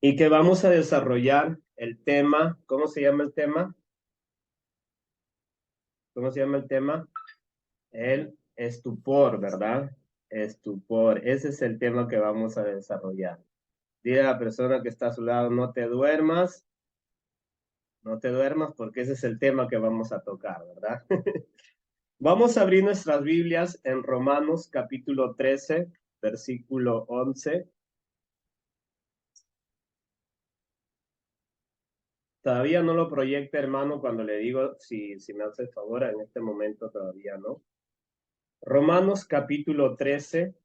y que vamos a desarrollar el tema. ¿Cómo se llama el tema? ¿Cómo se llama el tema? El estupor, ¿verdad? Estupor. Ese es el tema que vamos a desarrollar. Dile a la persona que está a su lado, no te duermas, no te duermas porque ese es el tema que vamos a tocar, ¿verdad? Vamos a abrir nuestras Biblias en Romanos capítulo 13, versículo 11. Todavía no lo proyecta, hermano, cuando le digo si me hace el favor, en este momento todavía no. Romanos capítulo 13.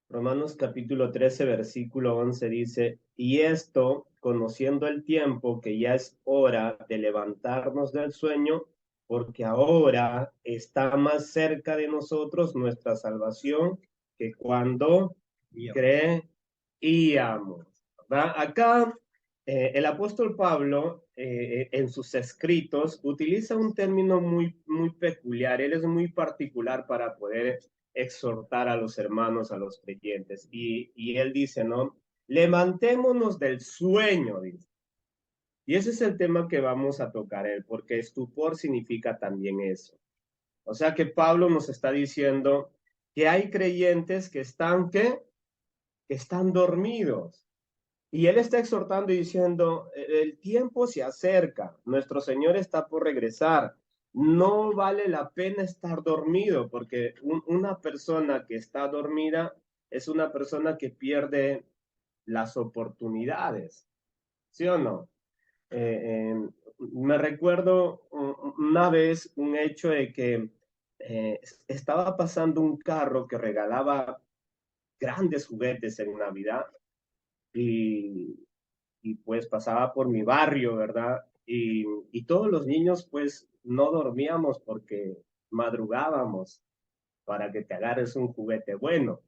Romanos capítulo 13, versículo 11 dice, y esto, conociendo el tiempo, que ya es hora de levantarnos del sueño, porque ahora está más cerca de nosotros nuestra salvación que cuando creíamos. ¿Verdad? Acá el apóstol Pablo en sus escritos utiliza un término muy peculiar, él es muy particular para poder exhortar a los hermanos, a los creyentes. Y él dice, ¿no? Levantémonos del sueño, dice. Y ese es el tema que vamos a tocar, porque estupor significa también eso. O sea que Pablo nos está diciendo que hay creyentes que están, ¿qué? Que están dormidos. Y él está exhortando y diciendo, el tiempo se acerca, nuestro Señor está por regresar, no vale la pena estar dormido, porque una persona que está dormida es una persona que pierde las oportunidades, ¿sí o no? Me recuerdo una vez un hecho de que estaba pasando un carro que regalaba grandes juguetes en Navidad y pues pasaba por mi barrio, ¿verdad? Y todos los niños pues no dormíamos porque madrugábamos para que te agarres un juguete bueno.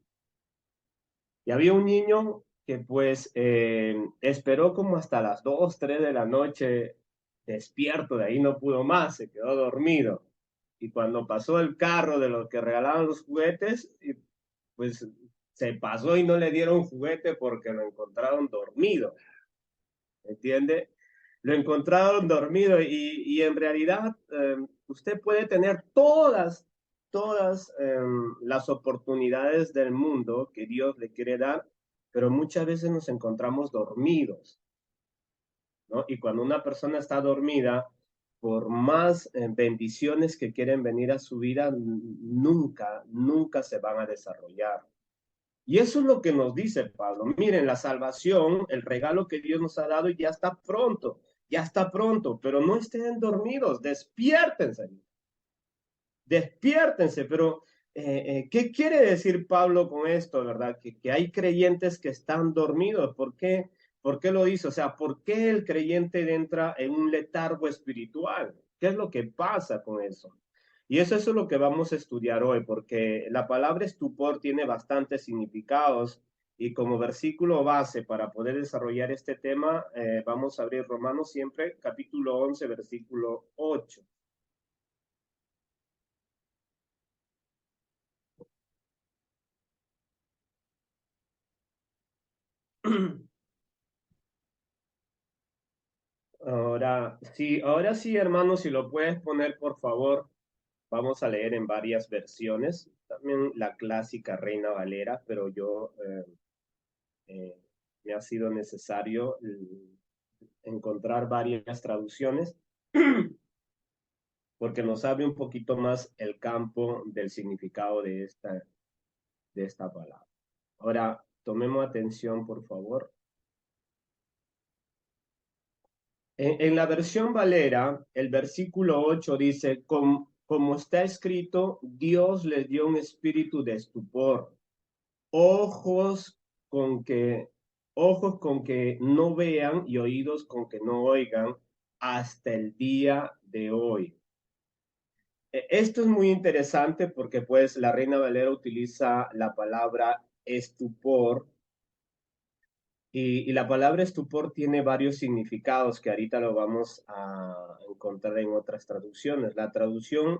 Y había un niño que pues esperó como hasta las 2 3 de la noche despierto, de ahí no pudo más, se quedó dormido. Y cuando pasó el carro de los que regalaban los juguetes, pues se pasó y no le dieron juguete porque lo encontraron dormido. ¿Entiende? Lo encontraron dormido y en realidad usted puede tener todas las oportunidades del mundo que Dios le quiere dar, pero muchas veces nos encontramos dormidos, ¿no? Y cuando una persona está dormida, por más bendiciones que quieren venir a su vida, nunca se van a desarrollar. Y eso es lo que nos dice Pablo. Miren, la salvación, el regalo que Dios nos ha dado ya está pronto, pero no estén dormidos, despiértense, despiértense. Pero, ¿qué quiere decir Pablo con esto, verdad? Que hay creyentes que están dormidos. ¿Por qué? ¿Por qué lo dice? O sea, ¿por qué el creyente entra en un letargo espiritual? ¿Qué es lo que pasa con eso? Y eso es lo que vamos a estudiar hoy, porque la palabra estupor tiene bastantes significados y como versículo base para poder desarrollar este tema, vamos a abrir Romanos siempre, capítulo 11 versículo 8. Ahora sí, hermanos, si lo puedes poner, por favor, vamos a leer en varias versiones, también la clásica Reina Valera, pero eh, me ha sido necesario encontrar varias traducciones porque nos abre un poquito más el campo del significado de esta palabra. Ahora, tomemos atención, por favor. En la versión Valera, el versículo 8 dice, como está escrito, Dios les dio un espíritu de estupor, ojos con que, ojos con que no vean y oídos con que no oigan hasta el día de hoy. Esto es muy interesante porque pues la Reina Valera utiliza la palabra estupor Y la palabra estupor tiene varios significados que ahorita lo vamos a encontrar en otras traducciones. La traducción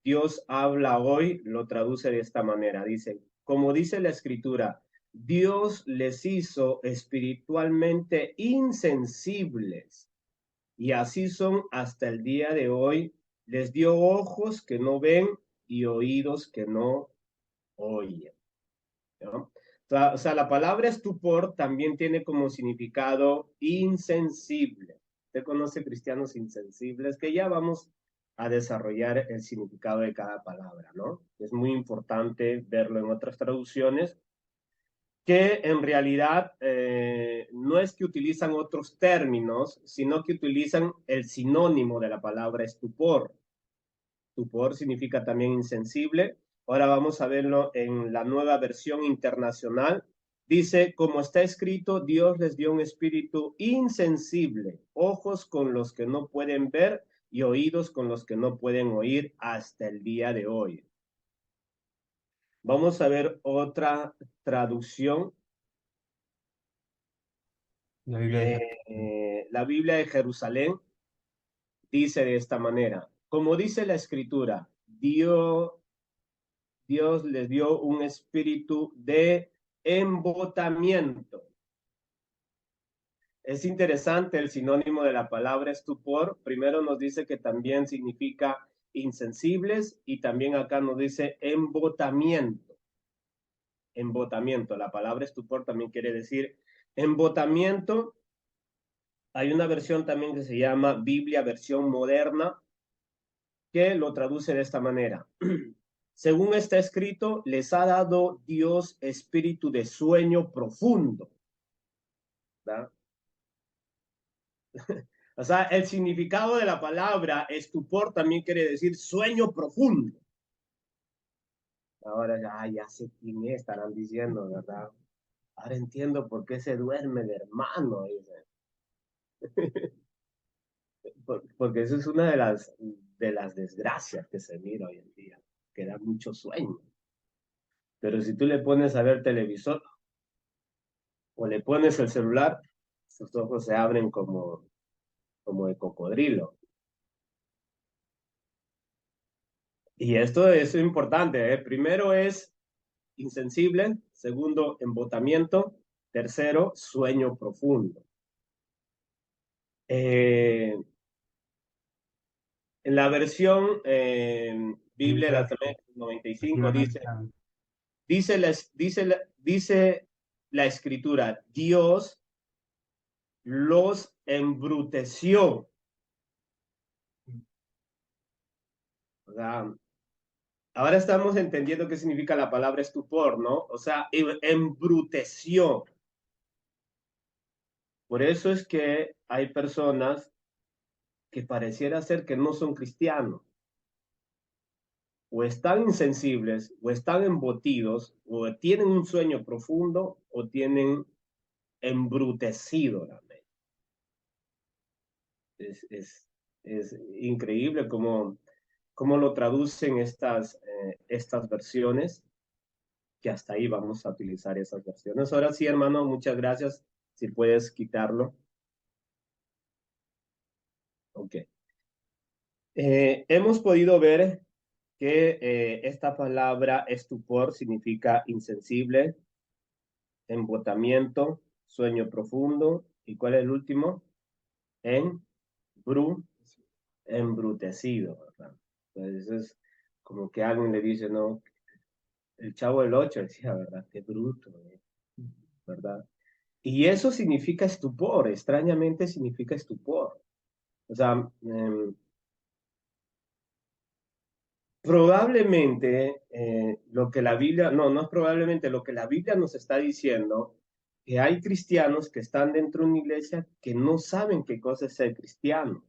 Dios habla hoy lo traduce de esta manera. Dice, como dice la escritura, Dios les hizo espiritualmente insensibles y así son hasta el día de hoy. Les dio ojos que no ven y oídos que no oyen, ¿no? O sea, la palabra estupor también tiene como significado insensible. Usted conoce cristianos insensibles, que ya vamos a desarrollar el significado de cada palabra, ¿no? Es muy importante verlo en otras traducciones, que en realidad no es que utilizan otros términos, sino que utilizan el sinónimo de la palabra estupor. Estupor significa también insensible. Ahora vamos a verlo en la nueva versión internacional. Dice, como está escrito, Dios les dio un espíritu insensible, ojos con los que no pueden ver y oídos con los que no pueden oír hasta el día de hoy. Vamos a ver otra traducción. La Biblia de Jerusalén. La Biblia de Jerusalén dice de esta manera, como dice la escritura, Dios les dio un espíritu de embotamiento. Es interesante el sinónimo de la palabra estupor. Primero nos dice que también significa insensibles y también acá nos dice embotamiento. Embotamiento. La palabra estupor también quiere decir embotamiento. Hay una versión también que se llama Biblia versión moderna, que lo traduce de esta manera. Según está escrito, les ha dado Dios espíritu de sueño profundo, ¿verdad? O sea, el significado de la palabra estupor también quiere decir sueño profundo. Ahora ya sé quién es, estarán diciendo, ¿verdad? Ahora entiendo por qué se duerme de hermano, dice. Porque eso es una de las desgracias que se mira hoy en día, que da mucho sueño. Pero si tú le pones a ver televisor o le pones el celular, sus ojos se abren como de cocodrilo. Y esto es importante, ¿eh? Primero es insensible, segundo, embotamiento, tercero, sueño profundo. En la versión Biblia de Biblia la 95 definitivamente. dice la escritura, Dios los embruteció. O sea, ahora estamos entendiendo qué significa la palabra estupor, ¿no? O sea, embruteció. Por eso es que hay personas que pareciera ser que no son cristianos, o están insensibles, o están embotidos, o tienen un sueño profundo, o tienen embrutecido la mente. Es, es, es increíble cómo lo traducen estas versiones, que hasta ahí vamos a utilizar esas versiones. Ahora sí, hermano, muchas gracias. Si puedes quitarlo. Ok. Hemos podido ver que esta palabra estupor significa insensible, embotamiento, sueño profundo. ¿Y cuál es el último? En bru, embrutecido, ¿verdad? Entonces es como que alguien le dice, no, el Chavo del Ocho decía, ¿verdad? Qué bruto, ¿verdad? Y eso significa estupor, extrañamente significa estupor. O sea, probablemente lo que la Biblia, no es probablemente lo que la Biblia nos está diciendo, que hay cristianos que están dentro de una iglesia que no saben qué cosa es ser cristiano.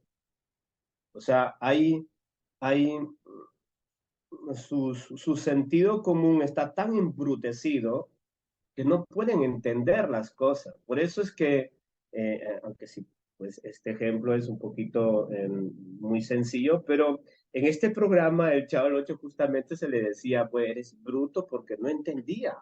O sea, hay su sentido común está tan embrutecido que no pueden entender las cosas. Por eso es que, aunque sí, pues este ejemplo es un poquito muy sencillo, pero en este programa el Chavo del Ocho justamente se le decía, pues eres bruto porque no entendía.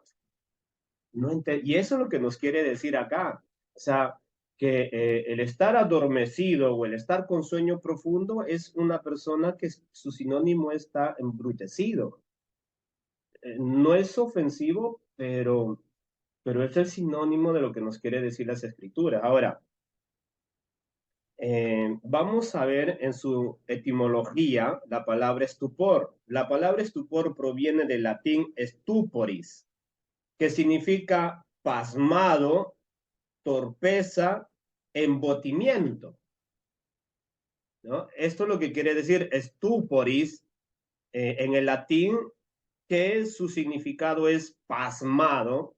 No ent y eso es lo que nos quiere decir acá. O sea, que el estar adormecido o el estar con sueño profundo es una persona que su sinónimo está embrutecido. No es ofensivo, pero es el sinónimo de lo que nos quiere decir las escrituras. Ahora, vamos a ver en su etimología la palabra estupor. La palabra estupor proviene del latín stuporis, que significa pasmado, torpeza, embotimiento, ¿no? Esto es lo que quiere decir stuporis en el latín, que su significado es pasmado.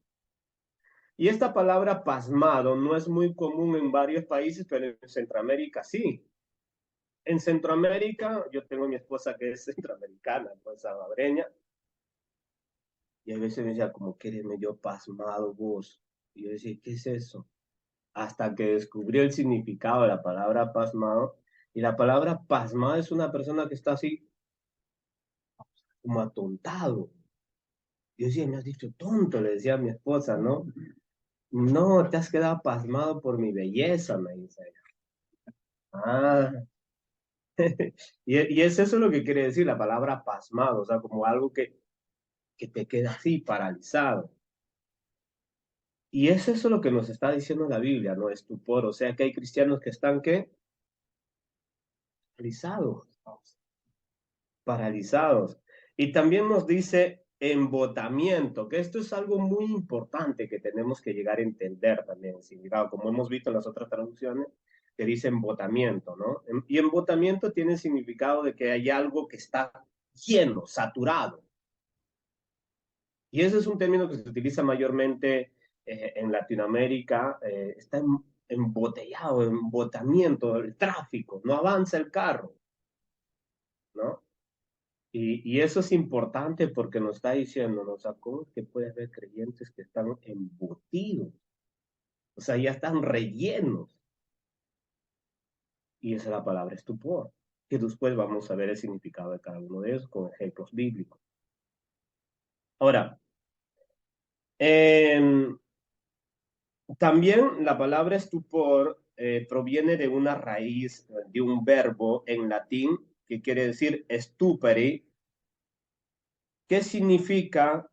Y esta palabra pasmado no es muy común en varios países, pero en Centroamérica sí. En Centroamérica, yo tengo a mi esposa que es centroamericana, pues salvadoreña, y a veces me decía, como que eres medio pasmado vos. Y yo decía, ¿qué es eso? Hasta que descubrí el significado de la palabra pasmado. Y la palabra pasmado es una persona que está así como atontado. Yo decía, me has dicho tonto, le decía a mi esposa, ¿no? No, te has quedado pasmado por mi belleza, me dice ella. Ah, y es eso lo que quiere decir la palabra pasmado, o sea, como algo que te queda así paralizado. Y es eso lo que nos está diciendo la Biblia, ¿no? Estupor, o sea que hay cristianos que están, ¿qué? Paralizados, paralizados. Y también nos dice embotamiento, que esto es algo muy importante que tenemos que llegar a entender también, significado, como hemos visto en las otras traducciones, que dice embotamiento, ¿no? Y embotamiento tiene el significado de que hay algo que está lleno, saturado. Y ese es un término que se utiliza mayormente en Latinoamérica, está embotellado, embotamiento, el tráfico, no avanza el carro, ¿no? Y eso es importante porque nos está diciendo, ¿no? O sea, ¿cómo es que puede haber creyentes que están embutidos? O sea, ya están rellenos. Y esa es la palabra estupor, que después vamos a ver el significado de cada uno de ellos con ejemplos bíblicos. Ahora, eh, también la palabra estupor proviene de una raíz, de un verbo en latín que quiere decir stupere, que significa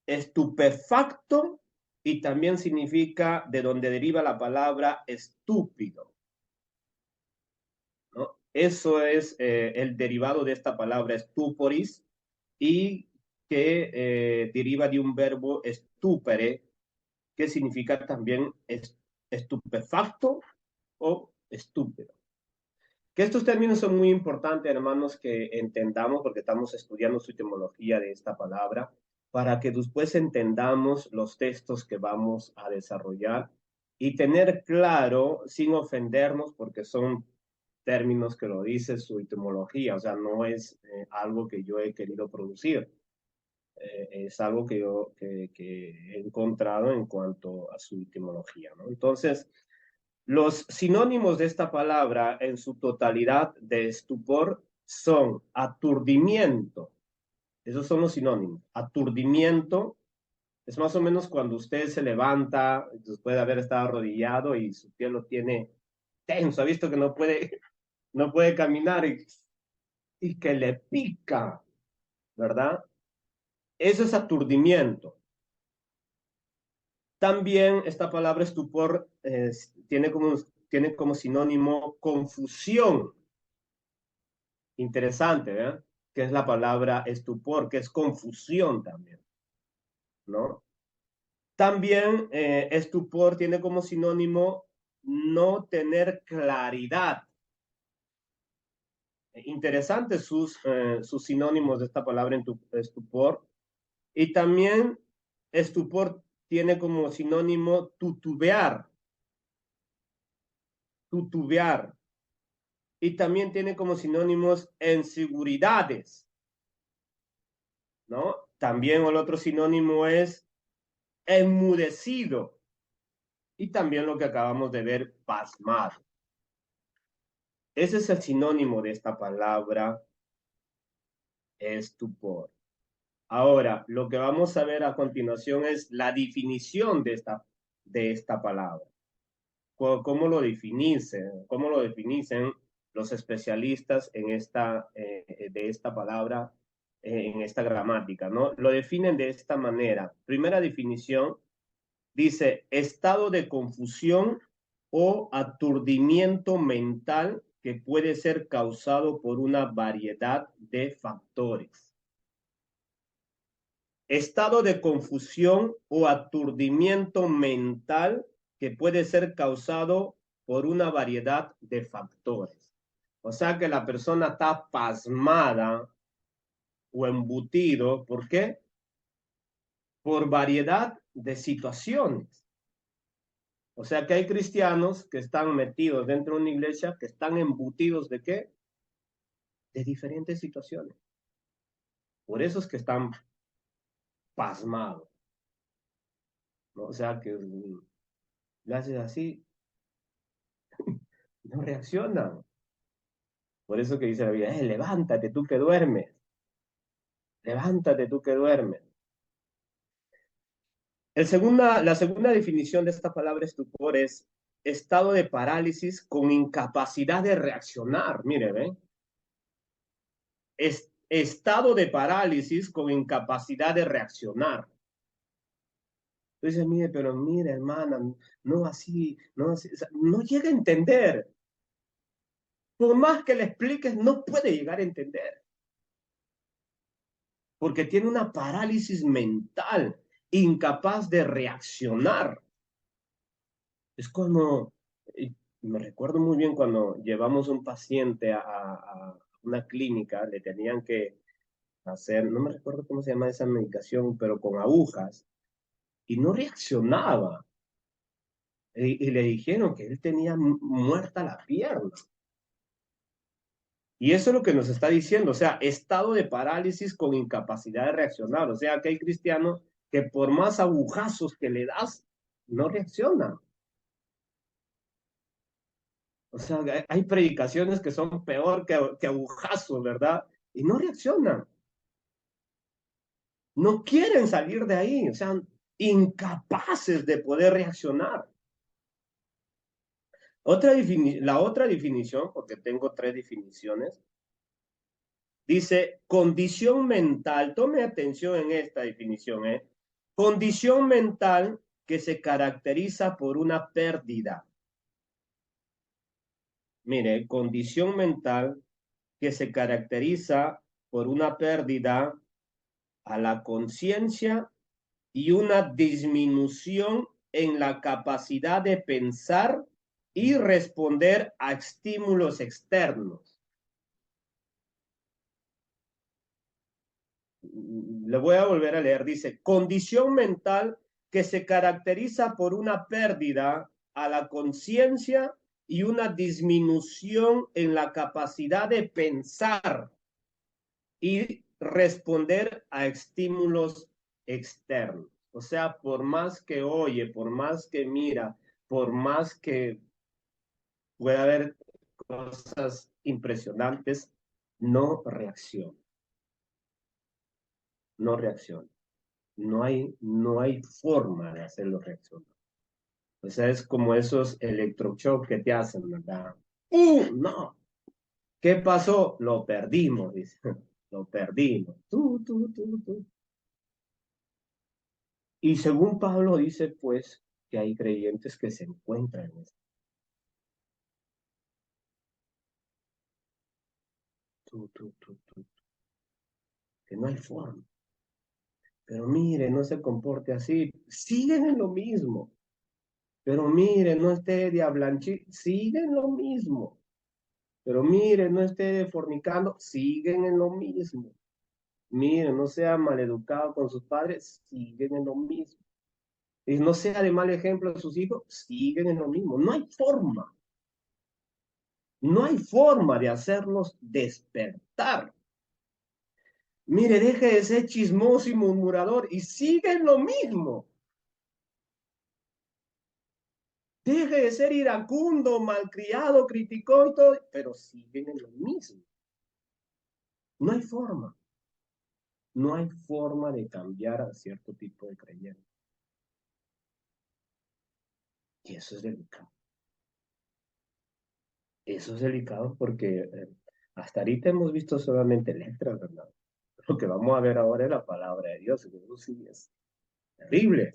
estupefacto y también significa de donde deriva la palabra estúpido, ¿no? Eso es el derivado de esta palabra stuporis y que deriva de un verbo stupere, que significa también estupefacto o estúpido. Que estos términos son muy importantes, hermanos, que entendamos, porque estamos estudiando su etimología de esta palabra, para que después entendamos los textos que vamos a desarrollar y tener claro, sin ofendernos, porque son términos que lo dice su etimología, o sea, no es algo que yo he querido producir, es algo que he encontrado en cuanto a su etimología, ¿no? Entonces, los sinónimos de esta palabra en su totalidad de estupor son aturdimiento. Esos son los sinónimos. Aturdimiento es más o menos cuando usted se levanta después de haber estado arrodillado y su piel lo tiene tenso, ha visto que no puede caminar y que le pica, ¿verdad? Eso es aturdimiento. También esta palabra estupor tiene como sinónimo confusión. Interesante, ¿verdad? Que es la palabra estupor, que es confusión también, ¿no? También estupor tiene como sinónimo no tener claridad. Interesante sus sinónimos de esta palabra en estupor. Y también estupor tiene como sinónimo tutubear, tutubear. Y también tiene como sinónimos inseguridades, ¿no? También el otro sinónimo es enmudecido. Y también lo que acabamos de ver, pasmado. Ese es el sinónimo de esta palabra, estupor. Ahora, lo que vamos a ver a continuación es la definición de esta palabra. ¿cómo lo cómo lo definicen los especialistas en de esta palabra, en esta gramática, ¿no? Lo definen de esta manera. Primera definición, dice estado de confusión o aturdimiento mental que puede ser causado por una variedad de factores. Estado de confusión o aturdimiento mental que puede ser causado por una variedad de factores. O sea que la persona está pasmada o embutido. ¿Por qué? Por variedad de situaciones. O sea que hay cristianos que están metidos dentro de una iglesia que están embutidos ¿de qué? De diferentes situaciones. Por eso es que están pasmados, ¿no? O sea que le haces así, no reaccionan. Por eso que dice la Biblia, levántate tú que duermes, levántate tú que duermes. La segunda definición de esta palabra estupor es estado de parálisis con incapacidad de reaccionar. Mire, ¿ve? Estado de parálisis con incapacidad de reaccionar. Entonces, mire, pero mire, hermana, no así, no así, o sea, no llega a entender. Por más que le expliques, no puede llegar a entender. Porque tiene una parálisis mental, incapaz de reaccionar. Es como, me recuerdo muy bien cuando llevamos un paciente a una clínica, le tenían que hacer, no me recuerdo cómo se llama esa medicación, pero con agujas, y no reaccionaba. Y le dijeron que él tenía muerta la pierna. Y eso es lo que nos está diciendo, o sea, estado de parálisis con incapacidad de reaccionar. O sea, que hay cristianos que por más agujazos que le das, no reaccionan. O sea, hay predicaciones que son peor que agujazos, ¿verdad? Y no reaccionan. No quieren salir de ahí, o sea, incapaces de poder reaccionar. La otra definición, porque tengo tres definiciones, dice condición mental, tome atención en esta definición, ¿eh? Condición mental que se caracteriza por una pérdida. Mire, condición mental que se caracteriza por una pérdida a la conciencia y una disminución en la capacidad de pensar y responder a estímulos externos. Le voy a volver a leer, dice, condición mental que se caracteriza por una pérdida a la conciencia y una disminución en la capacidad de pensar y responder a estímulos externos. O sea, por más que oye, por más que mira, por más que pueda haber cosas impresionantes, no reacciona, no reacciona. No hay forma de hacerlo reaccionar. O sea, es como esos electroshocks que te hacen, ¿verdad? No. ¿Qué pasó? Lo perdimos, dice. Lo perdimos. Tú. Y según Pablo dice, pues, que hay creyentes que se encuentran en esto. Que no hay forma. Pero mire, no se comporte así. Siguen en lo mismo. Pero mire, no esté diablanchi. Siguen en lo mismo. Pero mire, no esté fornicando. Siguen en lo mismo. Mire, no sea maleducado con sus padres. Siguen en lo mismo. Y no sea de mal ejemplo a sus hijos. Siguen en lo mismo. No hay forma. No hay forma de hacerlos despertar. Mire, deje de ser chismoso y murmurador y siguen lo mismo. Deje de ser iracundo, malcriado, criticón y todo, pero siguen en lo mismo. No hay forma. No hay forma de cambiar a cierto tipo de creyentes. Y eso es delicado. Eso es delicado porque hasta ahorita hemos visto solamente letras, ¿verdad? Lo que vamos a ver ahora es la palabra de Dios, y eso sí es terrible,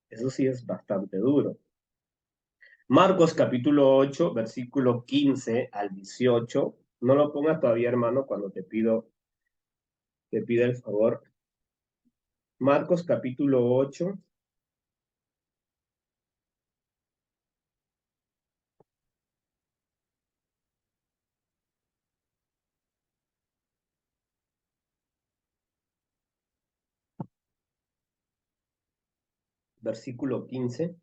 eso sí es bastante duro. Marcos capítulo 8 versículo 15 al 18. No lo pongas todavía, hermano, cuando te pido el favor. Marcos capítulo 8 versículo 15.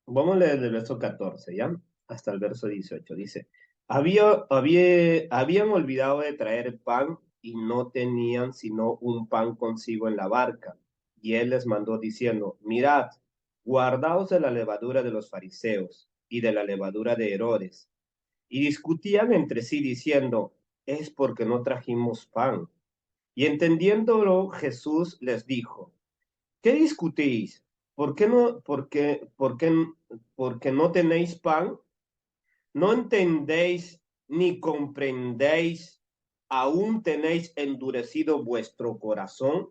Vamos a leer del verso 14, ¿ya? Hasta el verso 18. Dice, habían olvidado de traer pan y no tenían sino un pan consigo en la barca. Y él les mandó diciendo, mirad, guardaos de la levadura de los fariseos y de la levadura de Herodes. Y discutían entre sí diciendo, es porque no trajimos pan. Y entendiéndolo, Jesús les dijo, ¿qué discutís? ¿Por qué no tenéis pan? ¿No entendéis ni comprendéis? ¿Aún tenéis endurecido vuestro corazón?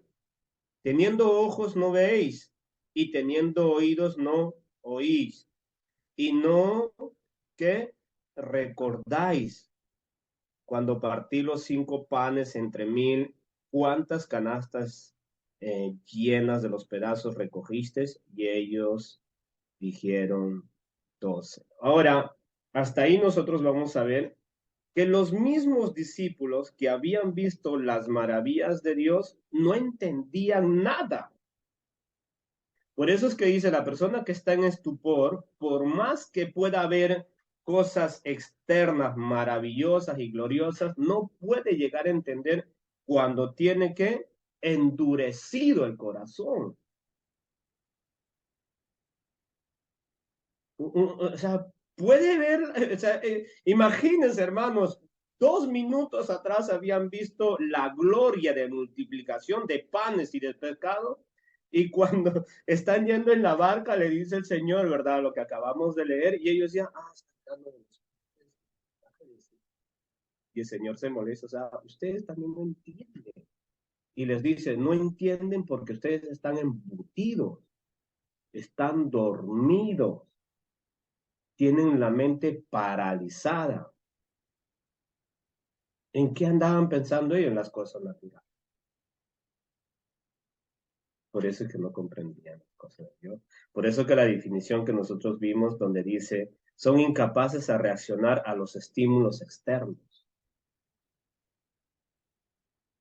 Teniendo ojos no veis, y teniendo oídos no oís, y no que recordáis cuando partí los 5 panes entre 1000, ¿cuántas canastas llenas de los pedazos recogiste? Y ellos dijeron 12. Ahora, hasta ahí nosotros vamos a ver que los mismos discípulos que habían visto las maravillas de Dios no entendían nada. Por eso es que dice la persona que está en estupor, por más que pueda haber cosas externas maravillosas y gloriosas, no puede llegar a entender cuando tiene que endurecido el corazón. O sea, puede ver, o sea, imagínense, hermanos, 2 minutos atrás habían visto la gloria de multiplicación de panes y de pescado, y cuando están yendo en la barca le dice el Señor, ¿verdad? Lo que acabamos de leer, y ellos ya, están dando de los panes. Y el Señor se molesta, o sea, ustedes también no entienden. Y les dice, no entienden porque ustedes están embutidos, están dormidos, tienen la mente paralizada. ¿En qué andaban pensando ellos? En las cosas naturales. Por eso es que no comprendían las cosas de Dios. Por eso que la definición que nosotros vimos donde dice, son incapaces a reaccionar a los estímulos externos.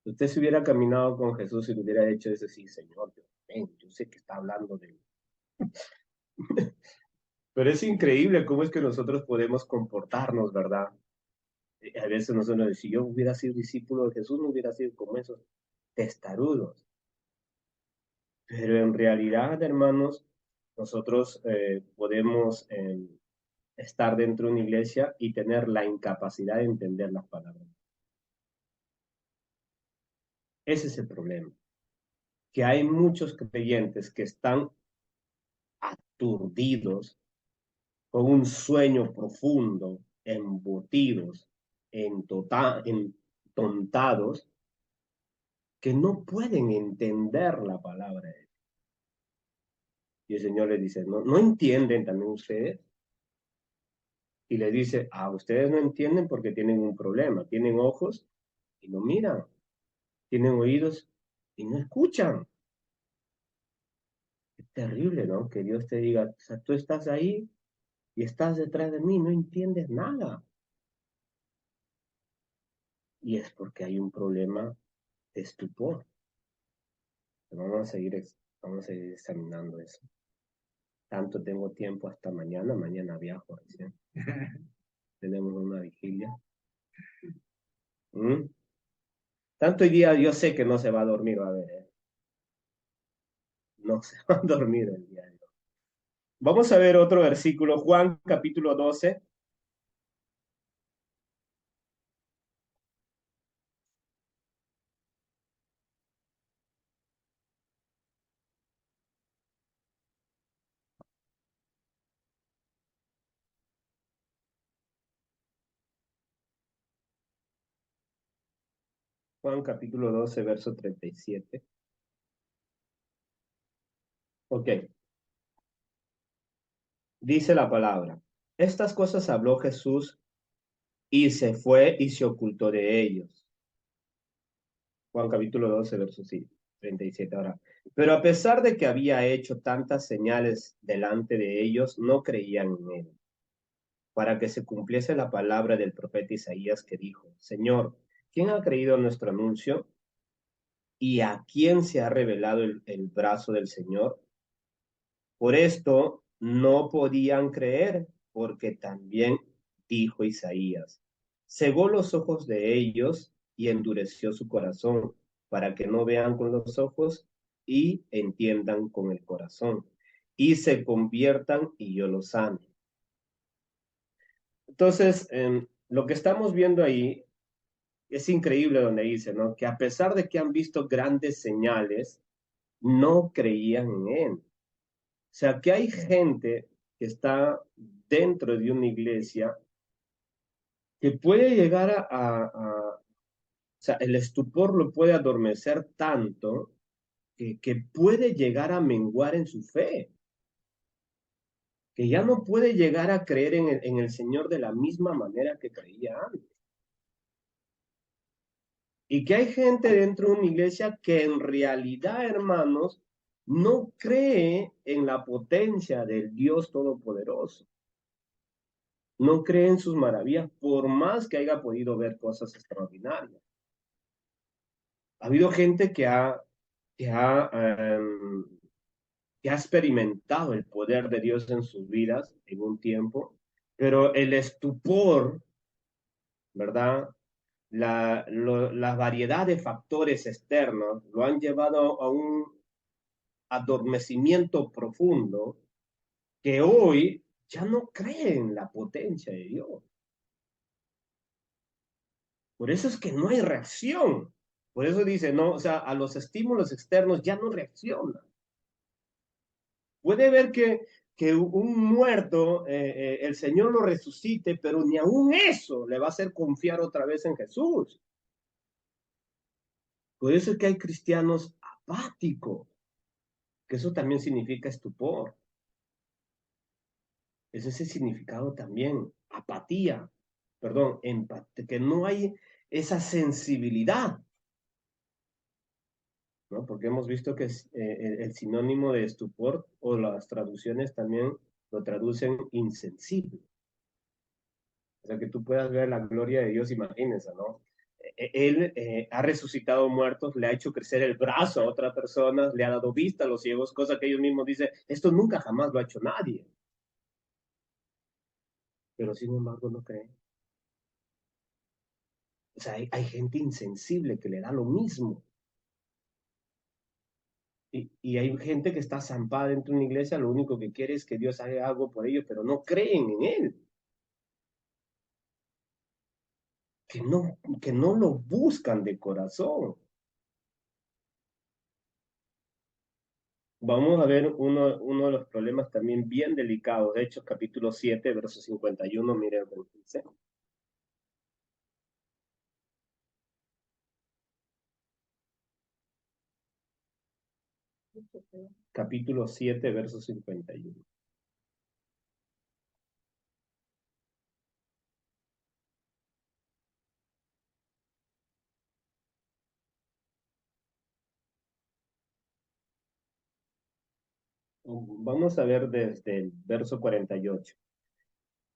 Usted se hubiera caminado con Jesús y le hubiera hecho ese sí, Señor, yo sé que está hablando de mí. Pero es increíble cómo es que nosotros podemos comportarnos, ¿verdad? A veces nosotros decimos, si yo hubiera sido discípulo de Jesús, no hubiera sido como esos testarudos. Pero en realidad, hermanos, nosotros podemos estar dentro de una iglesia y tener la incapacidad de entender las palabras. Ese es el problema, que hay muchos creyentes que están aturdidos con un sueño profundo, embutidos, entontados, que no pueden entender la palabra de Dios. Y el Señor les dice, ¿no entienden también ustedes? Y le dice, ustedes no entienden porque tienen un problema, tienen ojos y no miran, tienen oídos y no escuchan. Es terrible, ¿no? Que Dios te diga, o sea, tú estás ahí y estás detrás de mí, no entiendes nada. Y es porque hay un problema de estupor. Vamos a seguir examinando eso. Tanto tengo tiempo hasta mañana, mañana viajo recién. Tenemos una vigilia. ¿Mm? Tanto hoy día yo sé que no se va a dormir, a ver, no se va a dormir el día de hoy. Vamos a ver otro versículo, Juan capítulo 12. Juan capítulo 12, verso 37. Ok, dice la palabra. Estas cosas habló Jesús y se fue y se ocultó de ellos. Juan capítulo 12, verso 37. Ahora, pero a pesar de que había hecho tantas señales delante de ellos, no creían en él, para que se cumpliese la palabra del profeta Isaías que dijo, Señor, ¿quién ha creído nuestro anuncio? ¿Y a quién se ha revelado el brazo del Señor? Por esto no podían creer, porque también dijo Isaías, cegó los ojos de ellos y endureció su corazón, para que no vean con los ojos y entiendan con el corazón, y se conviertan y yo los sane. Entonces, lo que estamos viendo ahí es increíble donde dice, ¿no? Que a pesar de que han visto grandes señales, no creían en él. O sea, que hay gente que está dentro de una iglesia que puede llegar o sea, el estupor lo puede adormecer tanto que puede llegar a menguar en su fe, que ya no puede llegar a creer en el Señor de la misma manera que creía antes. Y que hay gente dentro de una iglesia que en realidad, hermanos, no cree en la potencia del Dios Todopoderoso. No cree en sus maravillas, por más que haya podido ver cosas extraordinarias. Ha habido gente que ha, um, que ha experimentado el poder de Dios en sus vidas en un tiempo, pero el estupor, ¿verdad? La variedad de factores externos lo han llevado a un adormecimiento profundo que hoy ya no creen en la potencia de Dios. Por eso es que no hay reacción. Por eso dice, no, o sea, a los estímulos externos ya no reacciona. Puede ver que un muerto, el Señor lo resucite, pero ni aún eso le va a hacer confiar otra vez en Jesús. Por eso es que hay cristianos apáticos, que eso también significa estupor. Es ese significado también, apatía, perdón, empatía, que no hay esa sensibilidad, ¿no? Porque hemos visto que el sinónimo de estupor o las traducciones también lo traducen insensible. O sea, que tú puedas ver la gloria de Dios, imagínense, ¿no? Él ha resucitado muertos, le ha hecho crecer el brazo a otra persona, le ha dado vista a los ciegos, cosa que ellos mismos dicen, esto nunca jamás lo ha hecho nadie. Pero sin embargo no creen. O sea, hay gente insensible que le da lo mismo. Y hay gente que está zampada dentro de una iglesia, lo único que quiere es que Dios haga algo por ellos, pero no creen en Él. Que no lo buscan de corazón. Vamos a ver uno de los problemas también bien delicados. De Hechos capítulo 7, verso 51, miren lo que dice. Capítulo 7, verso 51. Vamos a ver desde el verso 48.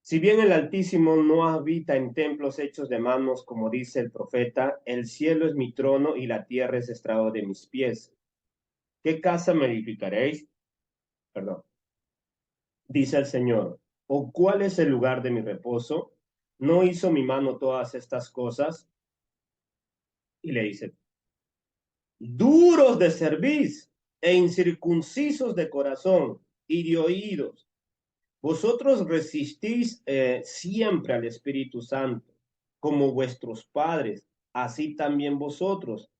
Si bien el Altísimo no habita en templos hechos de manos, como dice el profeta, el cielo es mi trono y la tierra es estrado de mis pies. ¿Qué casa me edificaréis? Perdón. Dice el Señor. ¿O cuál es el lugar de mi reposo? ¿No hizo mi mano todas estas cosas? Y le dice, duros de cerviz e incircuncisos de corazón y de oídos. Vosotros resistís siempre al Espíritu Santo, como vuestros padres, así también vosotros.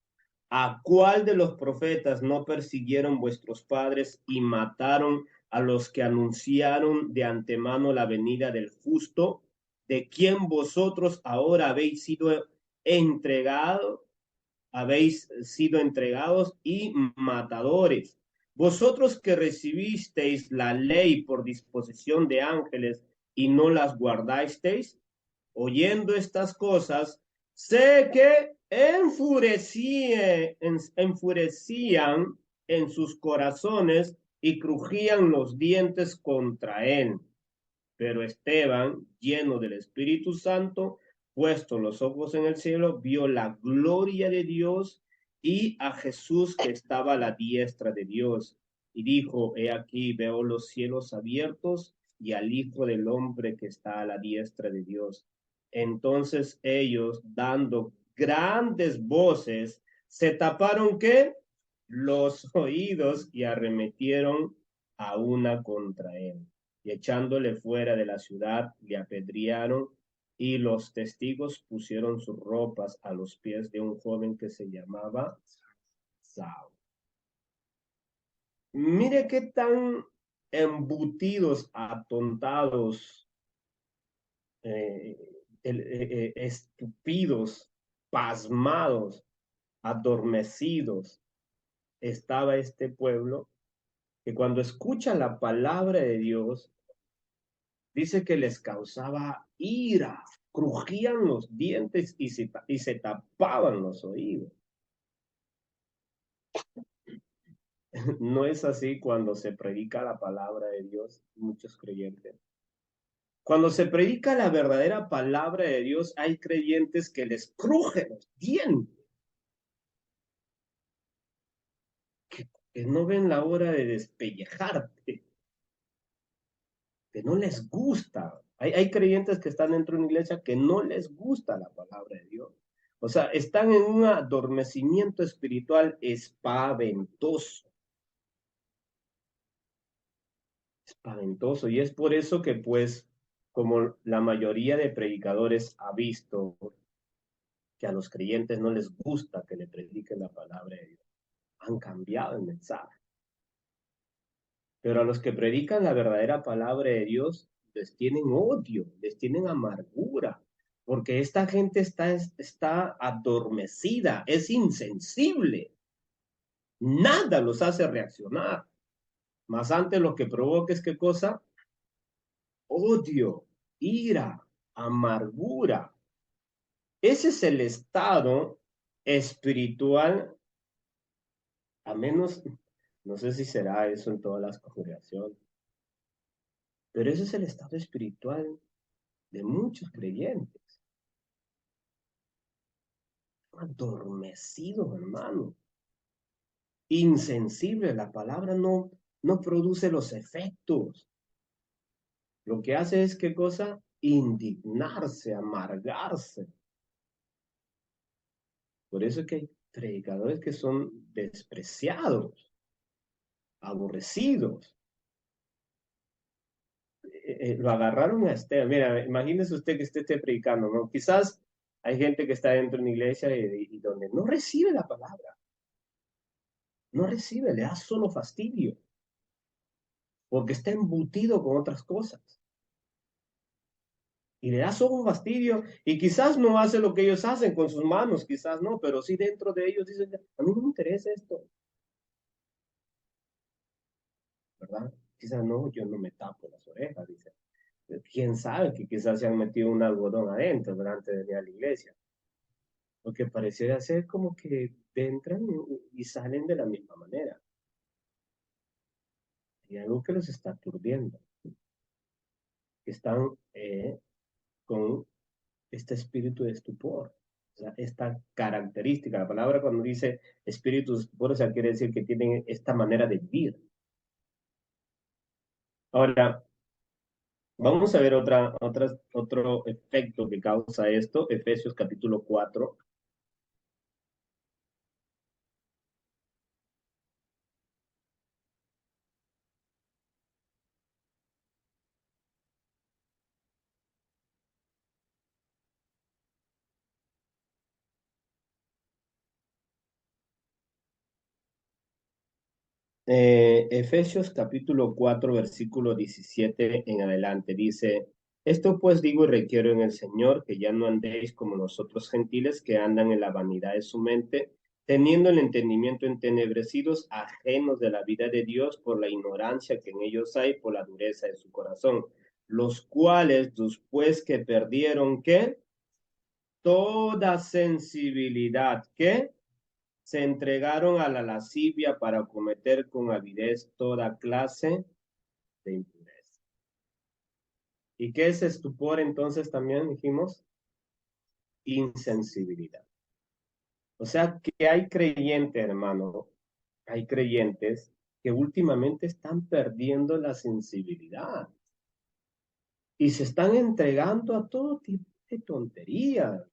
¿A cuál de los profetas no persiguieron vuestros padres y mataron a los que anunciaron de antemano la venida del justo, de quien vosotros ahora habéis sido entregados? habéis sido entregados y matadores. Vosotros que recibisteis la ley por disposición de ángeles y no las guardasteis, oyendo estas cosas, sé que enfurecían en sus corazones y crujían los dientes contra él. Pero Esteban, lleno del Espíritu Santo, puesto los ojos en el cielo, vio la gloria de Dios y a Jesús que estaba a la diestra de Dios. Y dijo, he aquí, veo los cielos abiertos y al Hijo del Hombre que está a la diestra de Dios. Entonces ellos, dando grandes voces, se taparon ¿qué? Los oídos y arremetieron a una contra él y echándole fuera de la ciudad, le apedrearon y los testigos pusieron sus ropas a los pies de un joven que se llamaba Saúl. Mire qué tan embutidos, atontados, eh, estupidos, pasmados, adormecidos estaba este pueblo que cuando escucha la palabra de Dios dice que les causaba ira, crujían los dientes y se tapaban los oídos. No es así cuando se predica la palabra de Dios, muchos creyentes. Cuando se predica la verdadera palabra de Dios, hay creyentes que les crujen los dientes, que no ven la hora de despellejarte, que no les gusta. Hay creyentes que están dentro de una iglesia que no les gusta la palabra de Dios. O sea, están en un adormecimiento espiritual espaventoso. Espaventoso. Y es por eso que, pues, como la mayoría de predicadores ha visto que a los creyentes no les gusta que le prediquen la palabra de Dios, han cambiado el mensaje. Pero a los que predican la verdadera palabra de Dios, les tienen odio, les tienen amargura, porque esta gente está adormecida, es insensible. Nada los hace reaccionar. Más antes lo que provoca es qué cosa? Odio, ira, amargura. Ese es el estado espiritual, a menos, no sé si será eso en todas las congregaciones, pero ese es el estado espiritual de muchos creyentes. Adormecidos, hermano. Insensible, la palabra no produce los efectos. Lo que hace es qué cosa? Indignarse, amargarse. Por eso es que hay predicadores que son despreciados, aborrecidos. Lo agarraron a Esteban. Mira, imagínese usted que usted esté predicando, ¿no? Quizás hay gente que está dentro de una iglesia y donde no recibe la palabra, no recibe, le da solo fastidio, porque está embutido con otras cosas. Y le da solo un fastidio, y quizás no hace lo que ellos hacen con sus manos, quizás no, pero sí dentro de ellos dicen, a mí no me interesa esto, ¿verdad? Quizás no, yo no me tapo las orejas, dice. Quién sabe que quizás se han metido un algodón adentro delante de venir a la iglesia. Porque pareciera ser como que entran y salen de la misma manera. Hay algo que los está aturdiendo. Están con este espíritu de estupor. O sea, esta característica. La palabra cuando dice espíritu de estupor, o sea, quiere decir que tienen esta manera de vivir. Ahora, vamos a ver otro efecto que causa esto. Efesios capítulo 4. Efesios capítulo 4, versículo 17 en adelante, dice, esto pues digo y requiero en el Señor que ya no andéis como los otros gentiles que andan en la vanidad de su mente, teniendo el entendimiento entenebrecidos, ajenos de la vida de Dios por la ignorancia que en ellos hay, por la dureza de su corazón, los cuales, después que perdieron, ¿qué? Toda sensibilidad, ¿qué? Se entregaron a la lascivia para cometer con avidez toda clase de impureza. ¿Y qué es estupor entonces también dijimos? Insensibilidad. O sea que hay creyentes, hermano, hay creyentes que últimamente están perdiendo la sensibilidad y se están entregando a todo tipo de tonterías,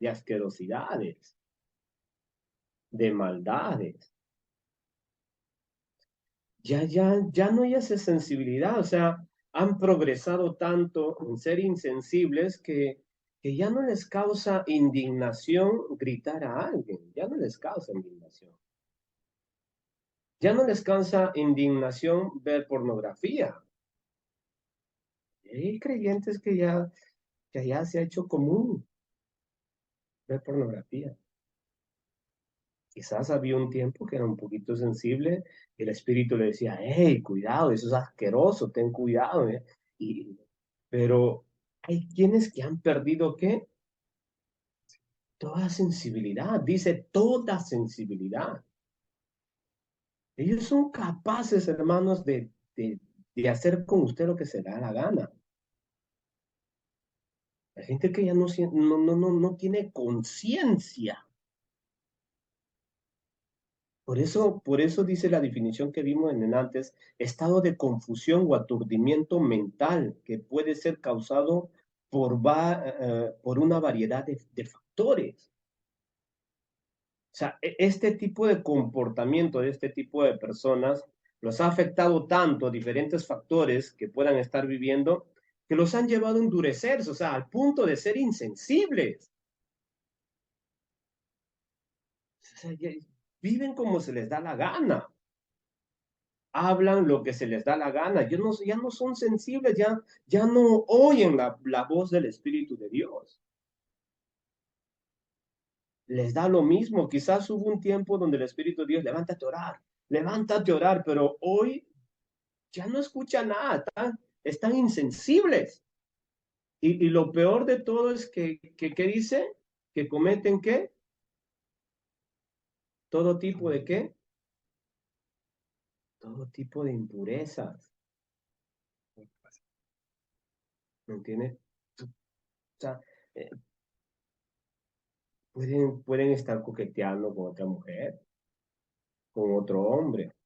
de asquerosidades, de maldades. Ya no hay esa sensibilidad, o sea, han progresado tanto en ser insensibles que ya no les causa indignación gritar a alguien, ya no les causa indignación. Ya no les causa indignación ver pornografía. Hay creyentes que ya se ha hecho común ver pornografía. Quizás había un tiempo que era un poquito sensible y el espíritu le decía, hey, cuidado, eso es asqueroso, ten cuidado. Y, pero hay quienes que han perdido, ¿qué? Toda sensibilidad, dice toda sensibilidad. Ellos son capaces, hermanos, de hacer con usted lo que se da la gana. La gente que ya no tiene conciencia. Por eso dice la definición que vimos en el antes, estado de confusión o aturdimiento mental que puede ser causado por una variedad de factores. O sea, este tipo de comportamiento de este tipo de personas los ha afectado tanto diferentes factores que puedan estar viviendo que los han llevado a endurecerse, o sea, al punto de ser insensibles. O sea, viven como se les da la gana, hablan lo que se les da la gana, ya no son sensibles, ya no oyen la voz del Espíritu de Dios. Les da lo mismo, quizás hubo un tiempo donde el Espíritu de Dios, levántate a orar, pero hoy ya no escucha nada, están insensibles. Y lo peor de todo es ¿qué dice? Que cometen ¿qué? Todo tipo de ¿qué? Todo tipo de impurezas. ¿Me entiendes? O sea, eh, pueden estar coqueteando con otra mujer, con otro hombre.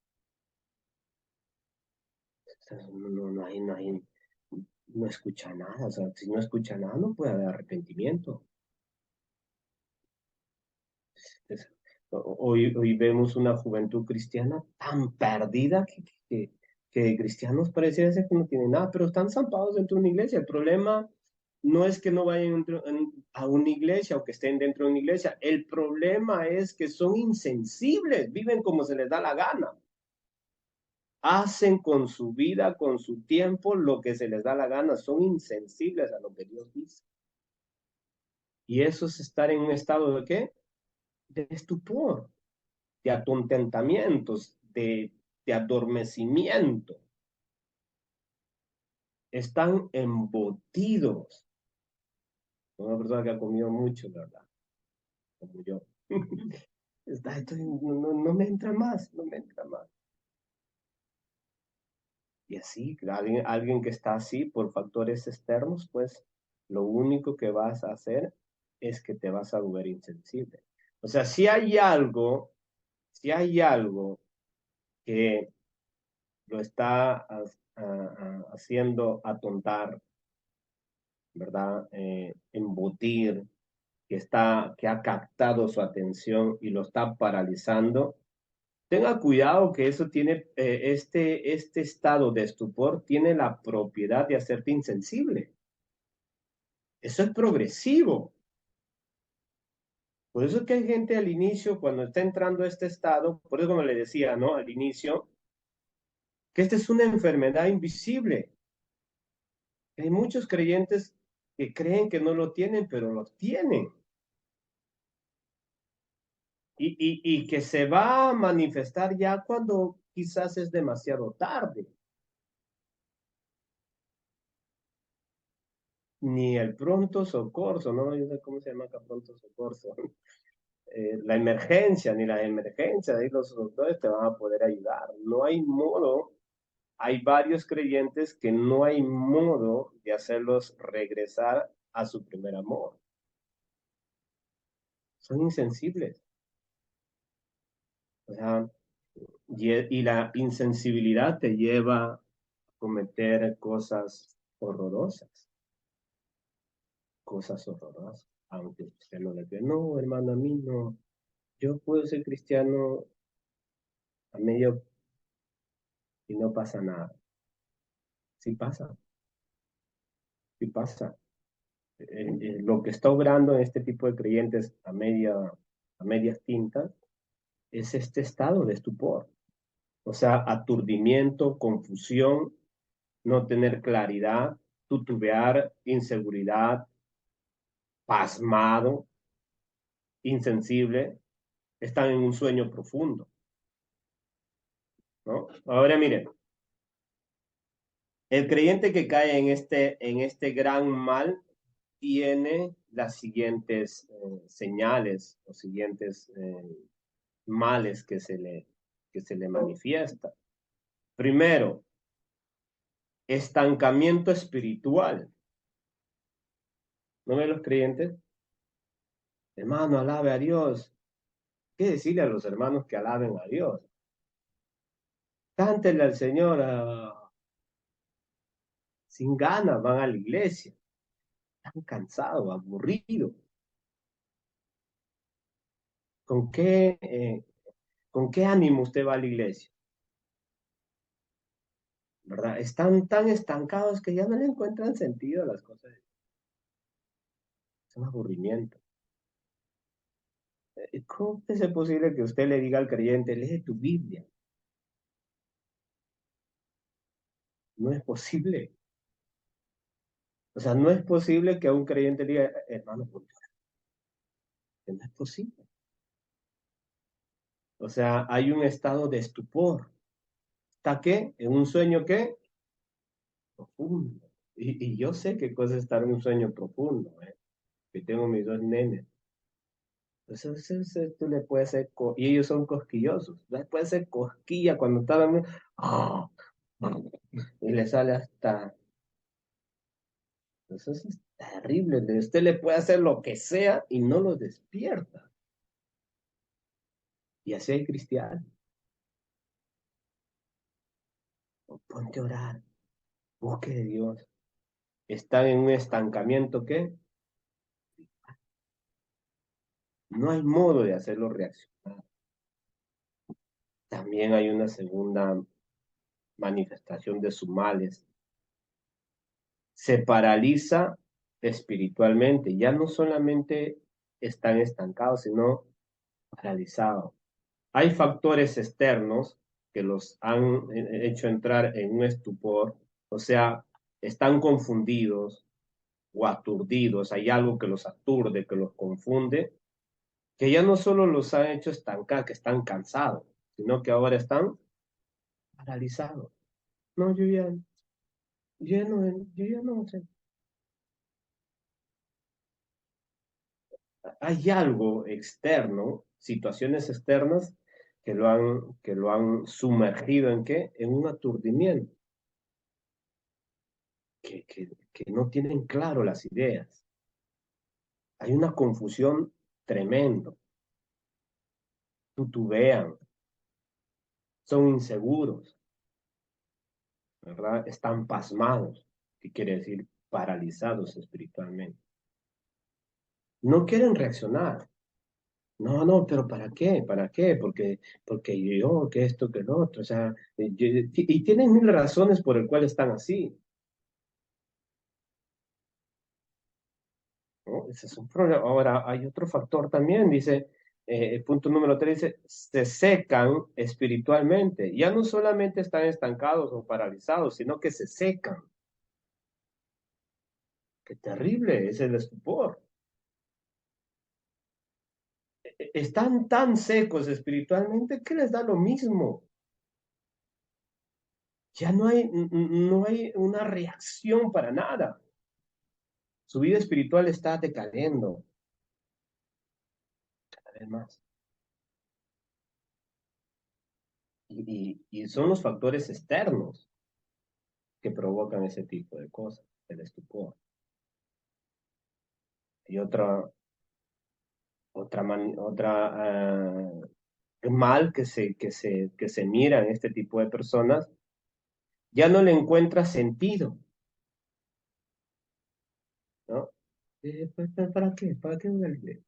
O sea, no escucha nada. O sea, si no escucha nada, no puede haber arrepentimiento. Es- hoy vemos una juventud cristiana tan perdida que cristianos parece ser que no tienen nada, pero están zampados dentro de una iglesia. El problema no es que no vayan a una iglesia o que estén dentro de una iglesia. El problema es que son insensibles, viven como se les da la gana. Hacen con su vida, con su tiempo, lo que se les da la gana. Son insensibles a lo que Dios dice. Y eso es estar en un estado de ¿qué? De estupor, de atontamientos, de adormecimiento. Están embotidos. Una persona que ha comido mucho, ¿verdad? Como yo. No me entra más, no me entra más. Y así, alguien que está así por factores externos, pues lo único que vas a hacer es que te vas a volver insensible. O sea, si hay algo que lo está haciendo atontar, ¿verdad? Embutir, que ha captado su atención y lo está paralizando. Tenga cuidado que eso tiene, este estado de estupor tiene la propiedad de hacerte insensible. Eso es progresivo. Por eso es que hay gente al inicio, cuando está entrando a este estado, por eso como le decía, ¿no? Al inicio, que esta es una enfermedad invisible. Hay muchos creyentes que creen que no lo tienen, pero lo tienen. y que se va a manifestar ya cuando quizás es demasiado tarde. Ni el pronto socorro, ¿no? Yo sé cómo se llama acá pronto socorro. La emergencia, ni la emergencia, ahí los doctores te van a poder ayudar. No hay modo, hay varios creyentes que no hay modo de hacerlos regresar a su primer amor. Son insensibles. O sea, y la insensibilidad te lleva a cometer cosas horrorosas, aunque usted no le crea. No, hermano, a mí no. Yo puedo ser cristiano a medio y no pasa nada. Sí pasa, sí pasa. Lo que está obrando en este tipo de creyentes a medias tintas es este estado de estupor. O sea, aturdimiento, confusión, no tener claridad, tutubear, inseguridad, pasmado, insensible, están en un sueño profundo, ¿no? Ahora miren, el creyente que cae en este gran mal tiene las siguientes señales o siguientes males que se le manifiesta. Primero, estancamiento espiritual. ¿No ven los creyentes? Hermano, alabe a Dios. ¿Qué decirle a los hermanos que alaben a Dios? Cántenle al Señor sin ganas, van a la iglesia. Están cansados, aburridos. ¿Con con qué ánimo usted va a la iglesia? ¿Verdad? Están tan estancados que ya no le encuentran sentido a las cosas. Es un aburrimiento. ¿Cómo es posible que usted le diga al creyente, lee tu Biblia? No es posible. O sea, no es posible que a un creyente le diga, hermano, ¿por qué? No es posible. O sea, hay un estado de estupor. ¿Está qué? ¿En un sueño qué? Profundo. Y yo sé qué cosa es estar en un sueño profundo, ¿eh? Que tengo mis dos nenes. Entonces, tú le puedes hacer, y ellos son cosquillosos, les puede hacer cosquilla cuando está dormido, y le sale hasta, entonces es terrible, usted le puede hacer lo que sea y no lo despierta. Y así hay cristianos, ponte a orar, busque de Dios, están en un estancamiento que no hay modo de hacerlo reaccionar. También hay una segunda manifestación de sus males, se paraliza espiritualmente. Ya no solamente están estancados, sino paralizados. Hay factores externos que los han hecho entrar en un estupor, o sea, están confundidos o aturdidos, hay algo que los aturde, que los confunde, que ya no solo los han hecho estancar, que están cansados, sino que ahora están paralizados. No, yo ya no sé. Hay algo externo, situaciones externas que lo han sumergido en qué? En un aturdimiento, que no tienen claro las ideas. Hay una confusión tremenda, tutubean, son inseguros, ¿verdad? Están pasmados, que quiere decir paralizados espiritualmente. No quieren reaccionar. No, no, pero ¿para qué? ¿Para qué? Porque yo, que esto, que lo otro, o sea, y tienen mil razones por el cual están así, ¿no? Ese es un problema. Ahora, hay otro factor también, dice, el punto número 3 dice, se secan espiritualmente. Ya no solamente están estancados o paralizados, sino que se secan. Qué terrible es el estupor. están tan secos espiritualmente que les da lo mismo. Ya no hay una reacción para nada. Su vida espiritual está decayendo cada vez más. Y son los factores externos que provocan ese tipo de cosas, el estupor. Y mal que se mira en este tipo de personas, ya no le encuentra sentido, ¿no? ¿Para qué? ¿Para qué voy a leer?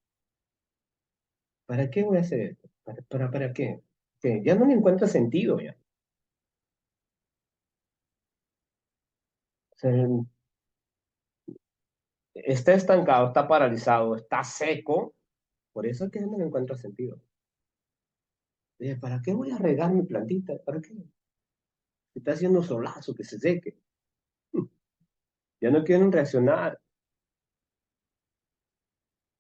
¿Para qué voy a hacer esto? ¿Para qué? Que ya no le encuentra sentido ya. O sea, está estancado, está paralizado, está seco, por eso es que ya no le encuentra sentido. ¿Para qué voy a regar mi plantita? ¿Para qué? Está haciendo solazo, que se seque. Ya no quieren reaccionar.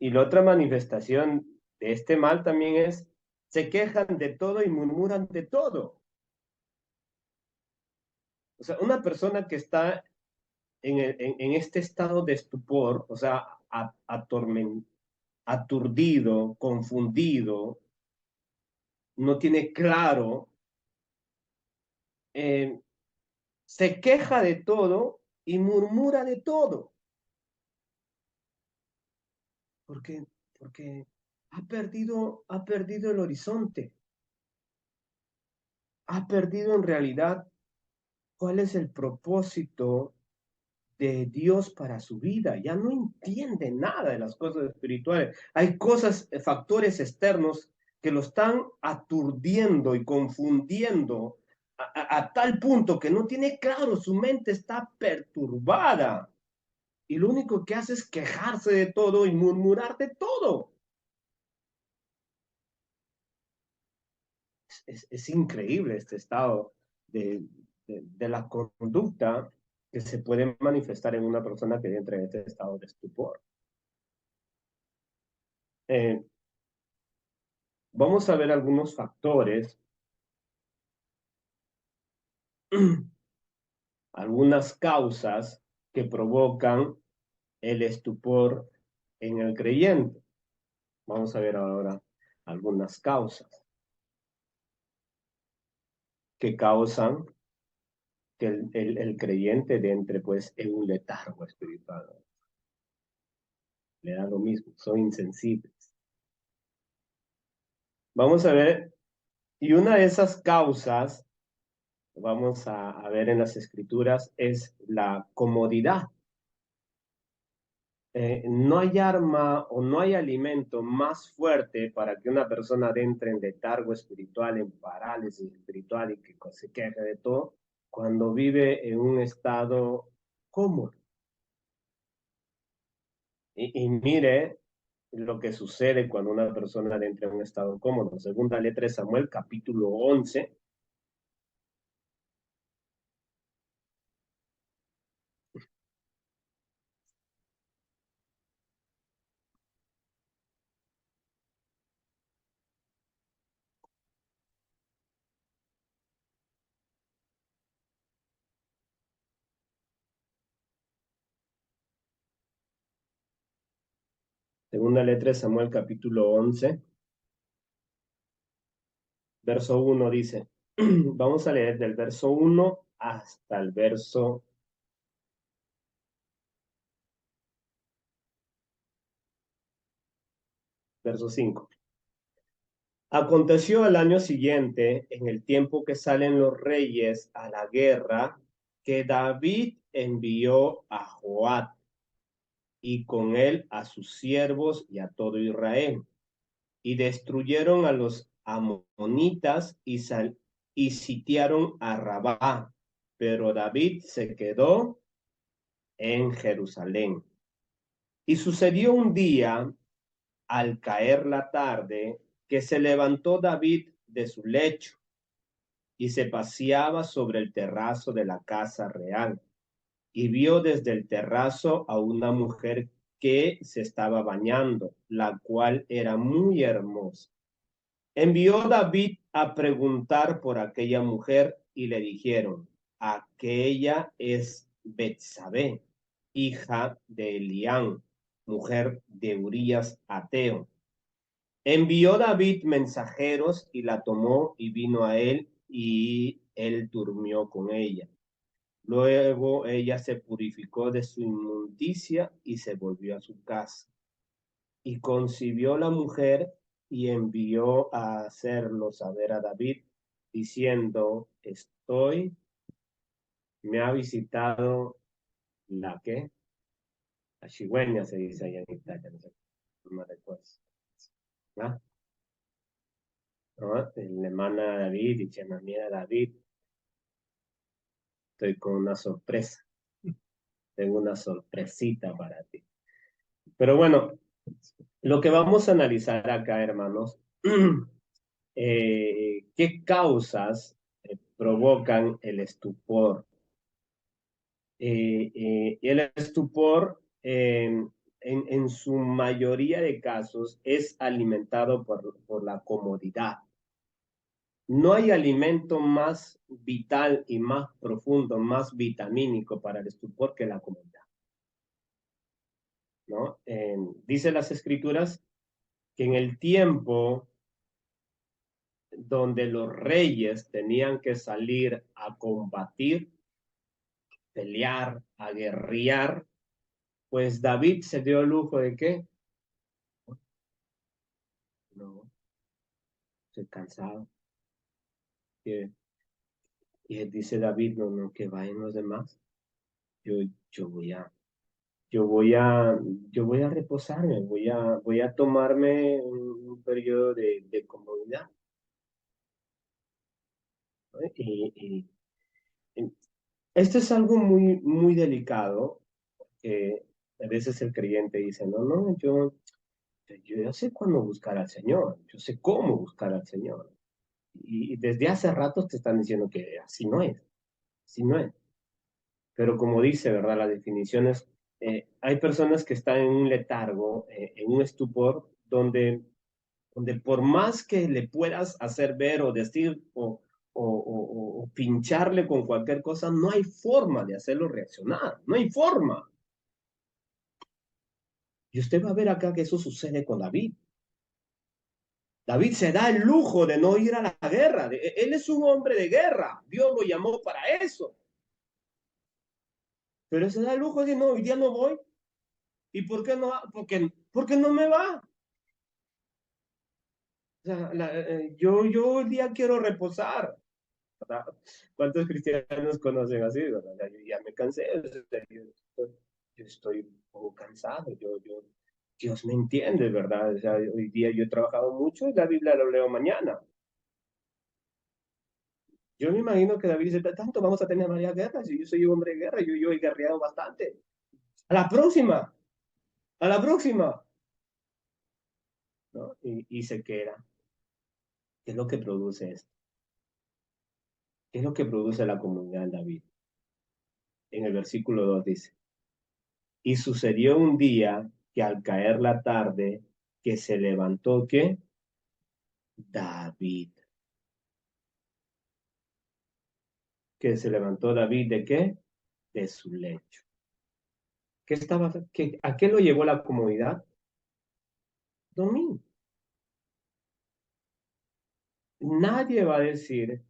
Y la otra manifestación de este mal también es, se quejan de todo y murmuran de todo. O sea, una persona que está en este estado de estupor, o sea, aturdido, confundido, no tiene claro, eh, se queja de todo y murmura de todo. ¿Por qué? Porque ha perdido el horizonte, ha perdido en realidad cuál es el propósito de Dios para su vida. Ya no entiende nada de las cosas espirituales. Hay cosas, factores externos que lo están aturdiendo y confundiendo a tal punto que no tiene claro, su mente está perturbada. Y lo único que hace es quejarse de todo y murmurar de todo. Es increíble este estado de la conducta que se puede manifestar en una persona que entra en este estado de estupor. Eh, Vamos a ver algunos factores, algunas causas que provocan el estupor en el creyente. Vamos a ver ahora algunas causas que causan que el creyente entre pues en un letargo espiritual. Le da lo mismo, son insensibles. Vamos a ver, y una de esas causas, vamos a ver en las escrituras, es la comodidad. No hay arma o no hay alimento más fuerte para que una persona entre en letargo espiritual, en parálisis espiritual y que se queje de todo, cuando vive en un estado cómodo. Y mire lo que sucede cuando una persona entra en un estado cómodo. Segunda letra de Samuel, capítulo 11. Segunda letra de Samuel, capítulo 11, verso 1 dice, vamos a leer del verso 1 hasta el verso 5. Aconteció al año siguiente, en el tiempo que salen los reyes a la guerra, que David envió a Joab y con él a sus siervos y a todo Israel, y destruyeron a los amonitas y sitiaron a Rabá, pero David se quedó en Jerusalén. Y sucedió un día, al caer la tarde, que se levantó David de su lecho y se paseaba sobre el terrazo de la casa real, y vio desde el terrazo a una mujer que se estaba bañando, la cual era muy hermosa. Envió David a preguntar por aquella mujer y le dijeron, aquella es Betsabé, hija de Elián, mujer de Urías Ateo. Envió David mensajeros y la tomó y vino a él y él durmió con ella. Luego ella se purificó de su inmundicia y se volvió a su casa. Y concibió la mujer y envió a hacerlo saber a David, diciendo, me ha visitado la que, la cigüeña se dice allá en Italia, no sé, no me recuerdo. ¿Ah? ¿No? Le manda a David y dice, mira David, estoy con una sorpresa, tengo una sorpresita para ti. Pero bueno, lo que vamos a analizar acá, hermanos, ¿qué causas provocan el estupor? El estupor, en su mayoría de casos, es alimentado por la comodidad. No hay alimento más vital y más profundo, más vitamínico para el estupor que la comodidad, ¿no? Dice las escrituras que en el tiempo donde los reyes tenían que salir a combatir, pelear, a guerrear, pues David se dio el lujo de ¿qué? No, estoy cansado. Y, y dice David, no, no, que vayan los demás. Yo, yo voy a, yo voy a, yo voy a reposarme, voy a tomarme un periodo de comodidad, ¿no? Y esto es algo muy, muy delicado, que a veces el creyente dice, no, no, yo ya sé cuándo buscar al Señor, yo sé cómo buscar al Señor. Y desde hace rato te están diciendo que así no es, así no es. Pero como dice, ¿verdad? Las definiciones, hay personas que están en un letargo, en un estupor, donde por más que le puedas hacer ver o decir o pincharle con cualquier cosa, no hay forma de hacerlo reaccionar, no hay forma. Y usted va a ver acá que eso sucede con David. David se da el lujo de no ir a la guerra. Él es un hombre de guerra. Dios lo llamó para eso. Pero se da el lujo de no, hoy día no voy. ¿Y por qué no? Porque no me va. O sea, yo hoy día quiero reposar. ¿Verdad? ¿Cuántos cristianos conocen así? ¿Verdad? Yo ya me cansé. Yo estoy un poco cansado. Dios me entiende, ¿verdad? O sea, hoy día yo he trabajado mucho y la Biblia lo leo mañana. Yo me imagino que David dice, tanto vamos a tener varias guerras. Y yo soy un hombre de guerra, yo he guerreado bastante. A la próxima, a la próxima. ¿No? Y se queda. ¿Qué es lo que produce esto? ¿Qué es lo que produce la comunidad en David? En el versículo 2 dice, y sucedió un día que al caer la tarde, que se levantó, ¿qué? David. Que se levantó David de ¿qué? De su lecho. ¿A qué lo llevó la comodidad? Domingo. Nadie va a decir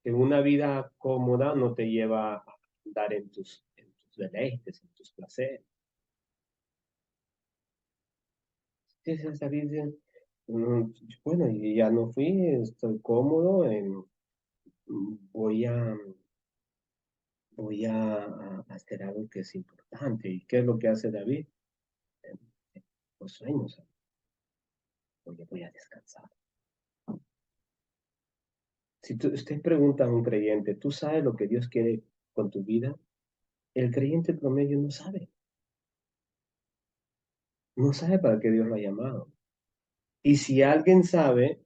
que una vida cómoda no te lleva a andar en tus deleites, en tus placeres. Entonces David dice, bueno, y ya no fui, estoy cómodo, voy a, voy a hacer algo que es importante. ¿Y qué es lo que hace David? Eh, Los sueños, oye, voy a descansar. Si usted pregunta a un creyente, ¿tú sabes lo que Dios quiere con tu vida? El creyente promedio no sabe para qué Dios lo ha llamado. Y si alguien sabe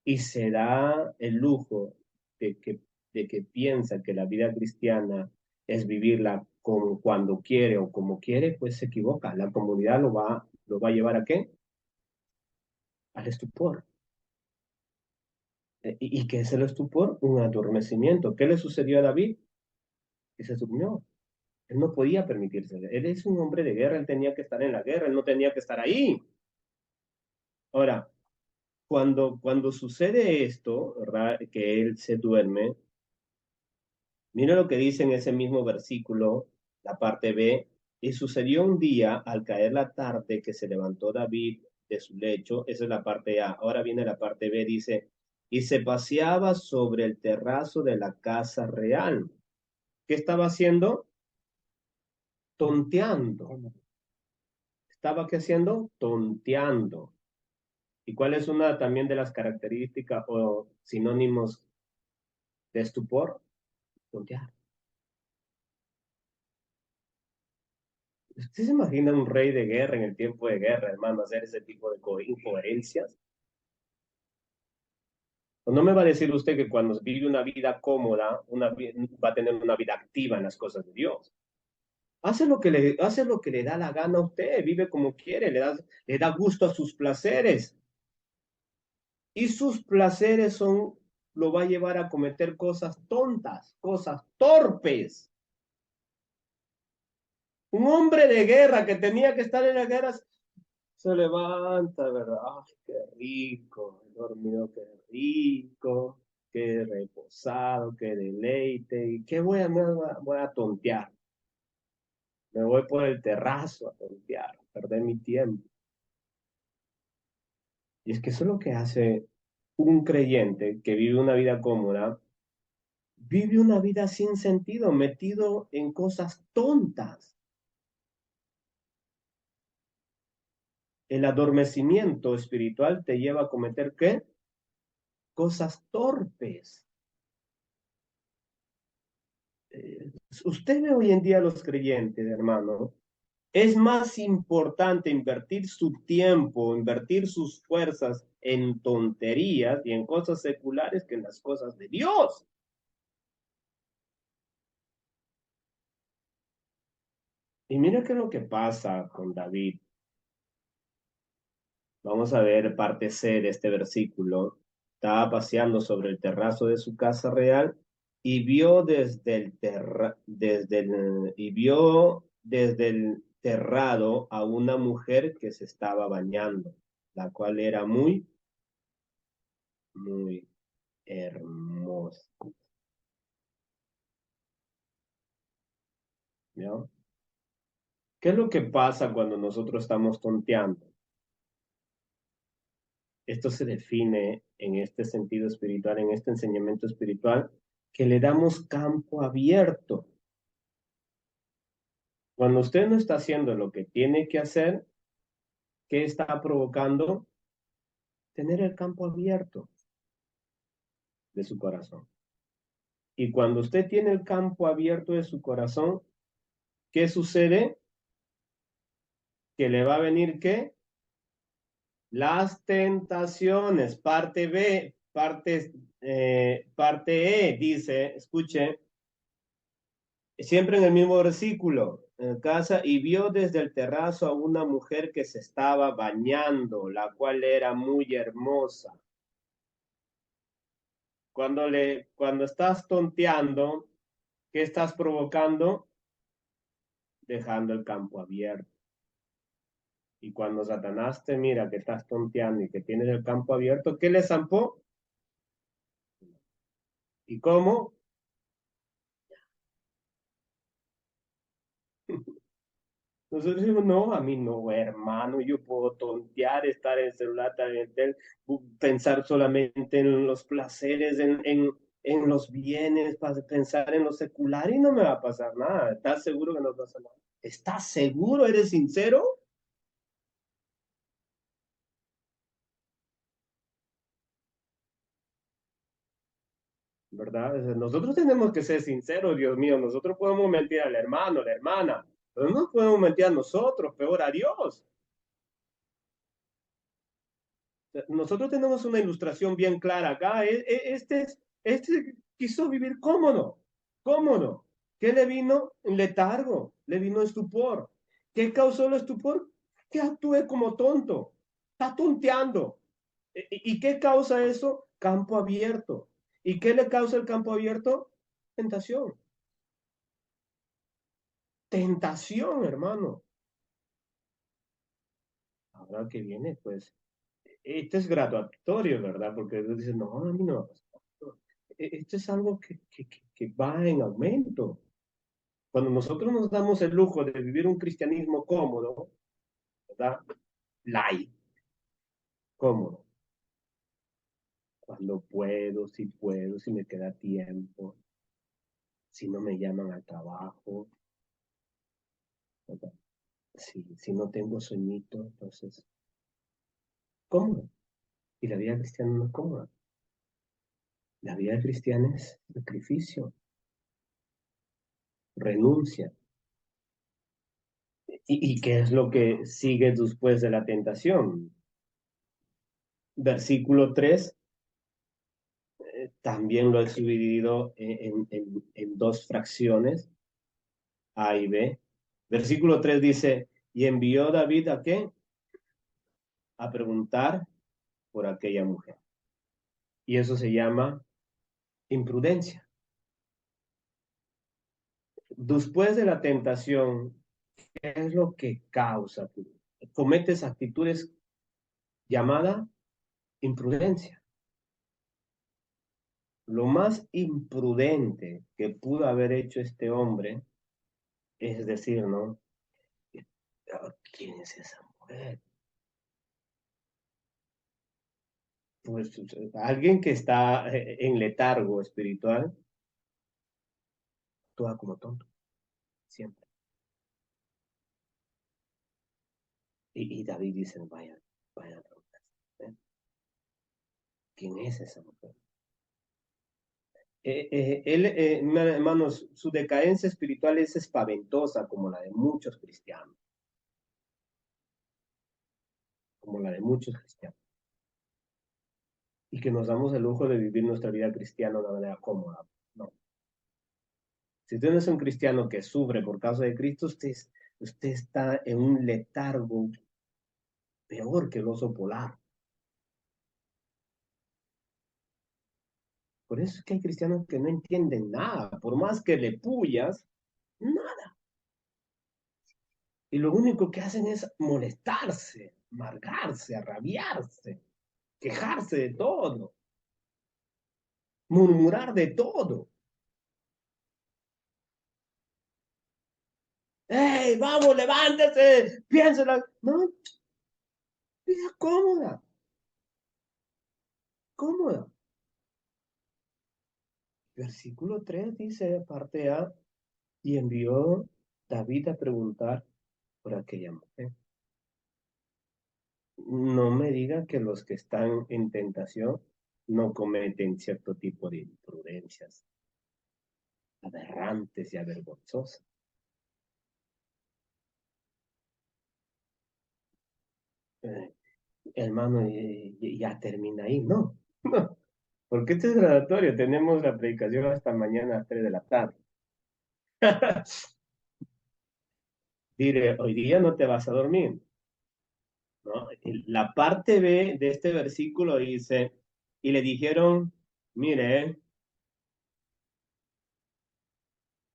y se da el lujo de que, de que piensa que la vida cristiana es vivirla cuando quiere o como quiere, pues se equivoca. La comunidad lo va a llevar ¿a qué? Al estupor. ¿Y qué es el estupor? Un adormecimiento. ¿Qué le sucedió a David? Que se durmió. Él no podía permitirse. Él es un hombre de guerra, él tenía que estar en la guerra, él no tenía que estar ahí. Ahora, cuando sucede esto, ¿verdad? Que él se duerme, mira lo que dice en ese mismo versículo, la parte B, y sucedió un día al caer la tarde que se levantó David de su lecho, esa es la parte A, ahora viene la parte B, dice, y se paseaba sobre el terrazo de la casa real. ¿Qué estaba haciendo? Tonteando. ¿Estaba qué haciendo? Tonteando. ¿Y cuál es una también de las características o sinónimos de estupor? Tontear. ¿Usted se imagina un rey de guerra en el tiempo de guerra, hermano, hacer ese tipo de incoherencias? ¿O no me va a decir usted que cuando vive una vida cómoda, va a tener una vida activa en las cosas de Dios? Hace lo que le da la gana a usted, vive como quiere, le da gusto a sus placeres. Y sus placeres lo va a llevar a cometer cosas tontas, cosas torpes. Un hombre de guerra que tenía que estar en la guerra se levanta, ¿verdad? Ay, qué rico, he dormido, qué rico, qué reposado, qué deleite. ¿Y qué voy a tontear? Me voy por el terrazo a tontear, a perder mi tiempo. Y es que eso es lo que hace un creyente que vive una vida cómoda, vive una vida sin sentido, metido en cosas tontas. El adormecimiento espiritual te lleva a cometer ¿qué? Cosas torpes. Usted ve hoy en día a los creyentes, hermano, es más importante invertir su tiempo, invertir sus fuerzas en tonterías y en cosas seculares que en las cosas de Dios. Y mira qué es lo que pasa con David. Vamos a ver parte C de este versículo. Estaba paseando sobre el terrazo de su casa real y vio desde el terrado a una mujer que se estaba bañando, la cual era muy, muy hermosa. ¿No? ¿Qué es lo que pasa cuando nosotros estamos tonteando? Esto se define en este sentido espiritual, en este enseñamiento espiritual, que le damos campo abierto. Cuando usted no está haciendo lo que tiene que hacer, ¿qué está provocando? Tener el campo abierto de su corazón. Y cuando usted tiene el campo abierto de su corazón, ¿qué sucede? Que le va a venir ¿qué? Las tentaciones, parte B, parte E, dice, escuche, siempre en el mismo versículo, en casa, y vio desde el terrazo a una mujer que se estaba bañando, la cual era muy hermosa. Cuando estás tonteando, ¿qué estás provocando? Dejando el campo abierto. Y cuando Satanás te mira que estás tonteando y que tienes el campo abierto, ¿qué le zampó? ¿Y cómo? Nosotros decimos, no, a mí no, hermano, yo puedo tontear, estar en el celular, pensar solamente en los placeres, en los bienes, pensar en lo secular y no me va a pasar nada. ¿Estás seguro que no pasa nada? ¿Estás seguro? ¿Eres sincero? ¿Verdad? Nosotros tenemos que ser sinceros, Dios mío. Nosotros podemos mentir al hermano, a la hermana, pero no podemos mentir a nosotros, peor a Dios. Nosotros tenemos una ilustración bien clara acá. Este quiso vivir cómodo, cómodo. ¿Qué le vino? Un letargo, le vino estupor. ¿Qué causó el estupor? Que actúe como tonto, está tonteando. ¿Y qué causa eso? Campo abierto. ¿Y qué le causa el campo abierto? Tentación. Tentación, hermano. Ahora que viene, pues, esto es graduatorio, ¿verdad? Porque dices, no, a mí no. Esto es algo que va en aumento. Cuando nosotros nos damos el lujo de vivir un cristianismo cómodo, ¿verdad? Light, cómodo. Cuando puedo, si me queda tiempo, si no me llaman al trabajo, ¿verdad? Si no tengo sueñito, entonces, cómodo. Y la vida cristiana no es cómoda. La vida cristiana es sacrificio, renuncia. ¿Y qué es lo que sigue después de la tentación? Versículo 3 también lo he dividido en dos fracciones, A y B. Versículo 3 dice, y envió David a qué? A preguntar por aquella mujer. Y eso se llama imprudencia. Después de la tentación, ¿qué es lo que causa? Cometes actitudes llamada imprudencia. Lo más imprudente que pudo haber hecho este hombre es decir, ¿no? ¿Quién es esa mujer? Pues alguien que está en letargo espiritual actúa como tonto, siempre. Y David dice, vaya, ¿eh? ¿Quién es esa mujer? Hermanos, su decadencia espiritual es espaventosa como la de muchos cristianos, como la de muchos cristianos. Y que nos damos el lujo de vivir nuestra vida cristiana de una manera cómoda. No. Si usted no es un cristiano que sufre por causa de Cristo, usted está en un letargo peor que el oso polar. Por eso es que hay cristianos que no entienden nada, por más que le puyas, nada. Y lo único que hacen es molestarse, amargarse, arrabiarse, quejarse de todo, murmurar de todo. ¡Ey, vamos, levántese! Piénsela. No, vida cómoda, cómoda. Versículo 3 dice, parte A, y envió David a preguntar por aquella mujer. No me diga que los que están en tentación no cometen cierto tipo de imprudencias aberrantes y avergonzosas. Eh, hermano, ya termina ahí. No, no, porque este es gradatorio. Tenemos la predicación hasta mañana a 3 de la tarde. Diré, hoy día no te vas a dormir, ¿no? La parte B de este versículo dice, y le dijeron, mire,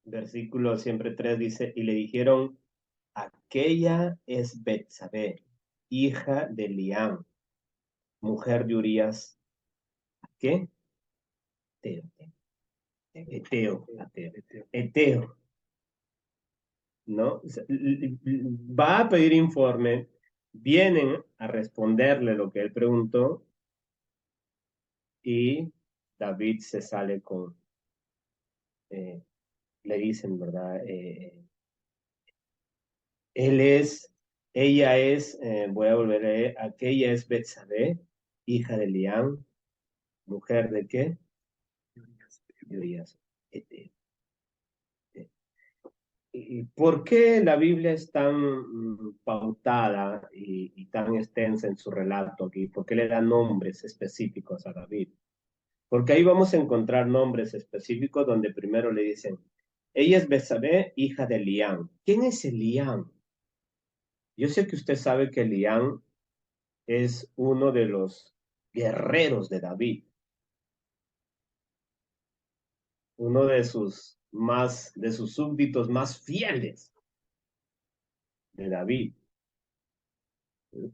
versículo siempre 3 dice, y le dijeron, aquella es Betsabé, hija de Eliam, mujer de Urías, ¿qué? Eteo, Eteo, ¿no? Va a pedir informe, vienen a responderle lo que él preguntó y David se sale con, eh, le dicen, ¿verdad? Él es, ella es, voy a volver a leer, aquella es Betsabé, hija de Eliam, mujer de qué? De Urías, Eteo. ¿Y por qué la Biblia es tan pautada y tan extensa en su relato aquí? ¿Por qué le da nombres específicos a David? Porque ahí vamos a encontrar nombres específicos donde primero le dicen, Ella es Betsabé, hija de Elián. ¿Quién es Elián? Yo sé que usted sabe que Elián es uno de los guerreros de David, uno de sus súbditos más fieles de David.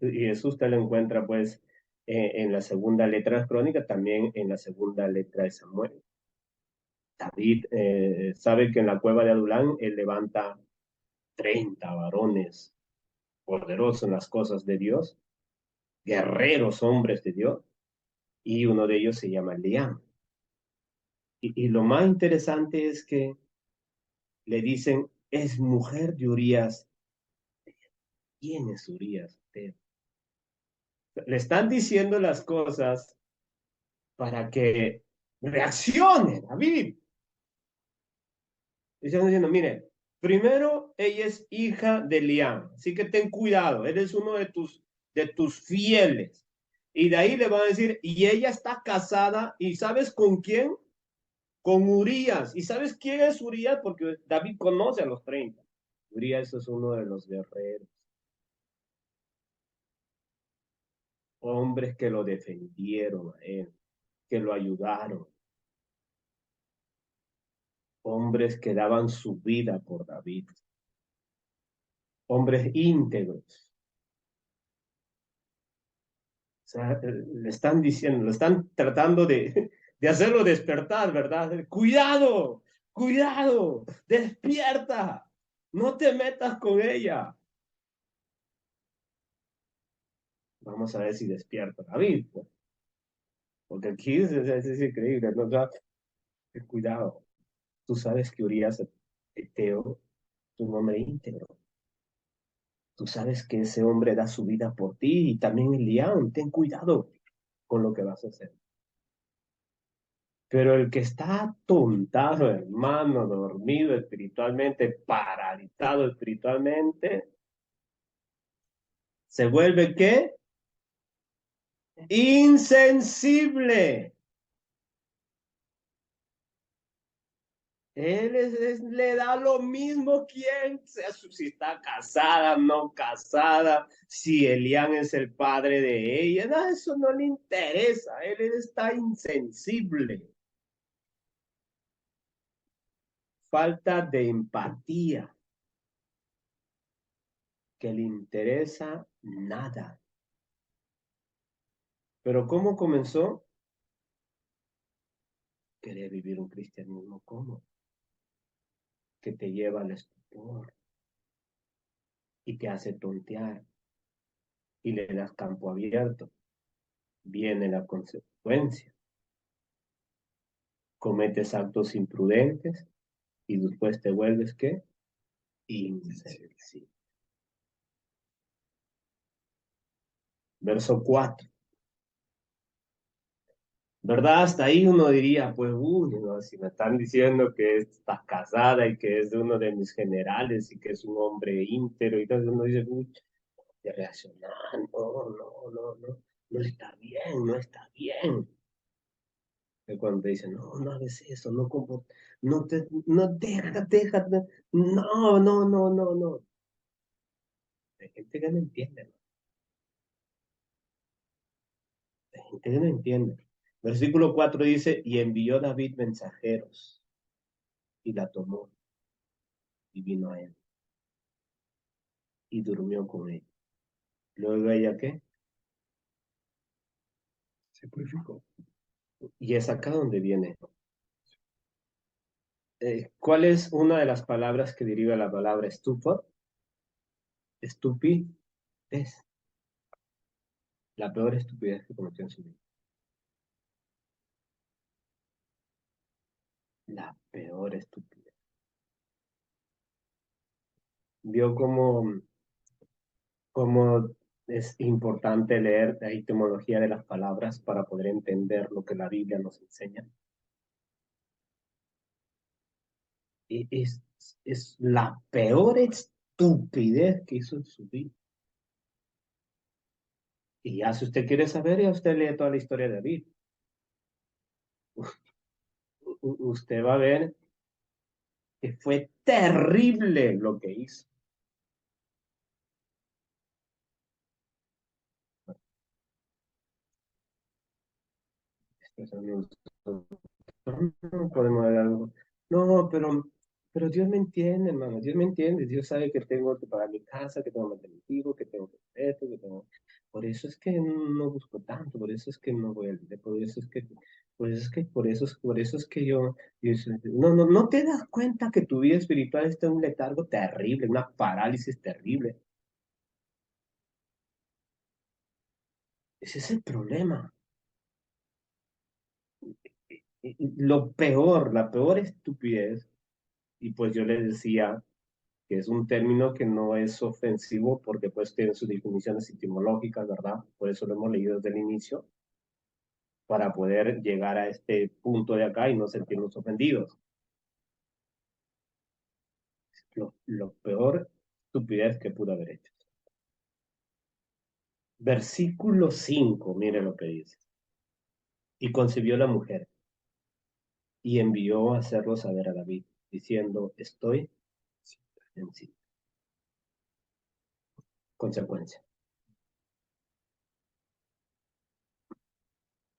Y eso usted lo encuentra pues en la segunda letra de Crónica, también en la segunda letra de Samuel. David sabe que en la cueva de Adulán él levanta 30 varones poderosos en las cosas de Dios, guerreros hombres de Dios, y uno de ellos se llama Elián. Y lo más interesante es que le dicen, es mujer de Urías. ¿Quién es Urías? Le están diciendo las cosas para que reaccione David. Y están diciendo, mire, primero ella es hija de Elián, así que ten cuidado, eres uno de tus fieles. Y de ahí le van a decir, y ella está casada, ¿y sabes con quién? Con Urías. ¿Y sabes quién es Urías? Porque David conoce a los 30. Urías es uno de los guerreros, hombres que lo defendieron a él, que lo ayudaron, hombres que daban su vida por David, hombres íntegros. O sea, le están diciendo, lo están tratando de hacerlo despertar, ¿verdad? Cuidado, cuidado, despierta, no te metas con ella. Vamos a ver si despierta David, pues. Porque aquí es increíble, ¿no? O sea, cuidado, tú sabes que Urias Eteo es un hombre íntegro. Tú sabes que ese hombre da su vida por ti y también Elián, ten cuidado con lo que vas a hacer. Pero el que está atontado, hermano, dormido espiritualmente, paralizado espiritualmente, se vuelve ¿qué? Insensible. Le da lo mismo quién sea, si está casada, no casada, si Elián es el padre de ella, no, eso no le interesa, él está insensible. Falta de empatía, que le interesa nada. Pero ¿cómo comenzó? Querer vivir un cristianismo cómodo, que te lleva al estupor y te hace tontear y le das campo abierto. Viene la consecuencia. Cometes actos imprudentes y después te vuelves ¿qué? Insensible. Verso 4. ¿Verdad? Hasta ahí uno diría, pues, uy, no, si me están diciendo que estás casada y que es de uno de mis generales y que es un hombre íntero y todo, uno dice, uy, de reaccionar, no está bien, no está bien. Y cuando te dicen, no, no hagas eso, no, déjate, no. Hay gente que no entiende, ¿no? Hay gente que no entiende. Versículo 4 dice, y envió David mensajeros y la tomó y vino a él y durmió con él. Luego ella, ¿qué? Se purificó. Y es acá donde viene. ¿Cuál es una de las palabras que deriva la palabra estupor? Estupidez. La peor estupidez que cometió en su vida. La peor estupidez. Vio cómo es importante leer la etimología de las palabras para poder entender lo que la Biblia nos enseña. Y es la peor estupidez que hizo en su vida. Y ya si usted quiere saber, ya usted lee toda la historia de David. Usted va a ver que fue terrible lo que hizo. No podemos ver algo. No, pero Dios me entiende, hermano. Dios me entiende. Dios sabe que tengo que pagar mi casa, que tengo que mantener mi hijo, que tengo que hacer esto, que tengo. Por eso es que no busco tanto, por eso es que no voy al por eso es que, por eso es que no te das cuenta que tu vida espiritual está en un letargo terrible, una parálisis terrible. Ese es el problema. Lo peor, la peor estupidez, y pues yo le decía que es un término que no es ofensivo porque pues tiene sus definiciones etimológicas, ¿verdad? Por eso lo hemos leído desde el inicio, para poder llegar a este punto de acá y no sentirnos ofendidos. Lo peor estupidez que pude haber hecho. Versículo 5, mire lo que dice. Y concibió la mujer y envió a hacerlo saber a David, diciendo, estoy en sí. Consecuencia.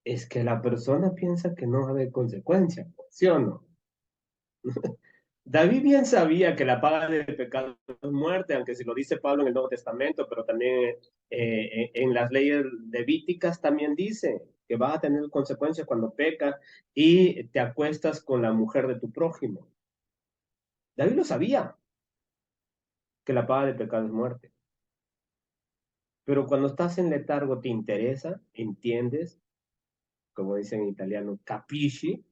Es que la persona piensa que no va a haber consecuencia, ¿sí o no? David bien sabía que la paga del pecado es muerte, aunque si lo dice Pablo en el Nuevo Testamento, pero también en las leyes levíticas también dice que va a tener consecuencias cuando pecas y te acuestas con la mujer de tu prójimo. David lo sabía, que la paga del pecado es muerte. Pero cuando estás en letargo te interesa, entiendes, como dicen en italiano, capisci,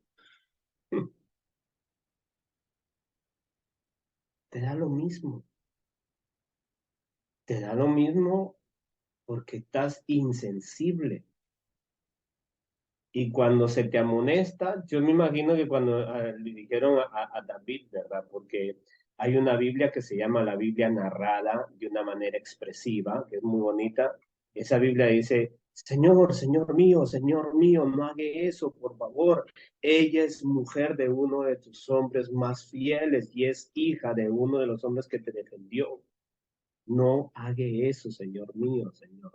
te da lo mismo. Te da lo mismo porque estás insensible. Y cuando se te amonesta, yo me imagino que cuando le dijeron a David, ¿verdad? Porque hay una Biblia que se llama la Biblia narrada de una manera expresiva, que es muy bonita. Esa Biblia dice, Señor mío, no haga eso, por favor. Ella es mujer de uno de tus hombres más fieles y es hija de uno de los hombres que te defendió. No haga eso, Señor mío, Señor.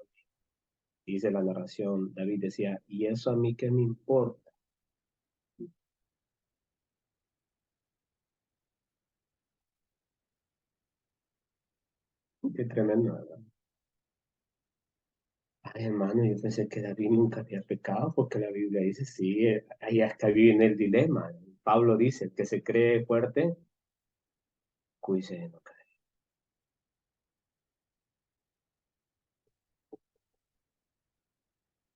Dice la narración, David decía, ¿y eso a mí qué me importa? Qué tremendo, ¿verdad? Ay, hermano, yo pensé que David nunca había pecado porque la Biblia dice, sí, ahí hasta viene el dilema. Pablo dice, el que se cree fuerte, cuídese de no caer.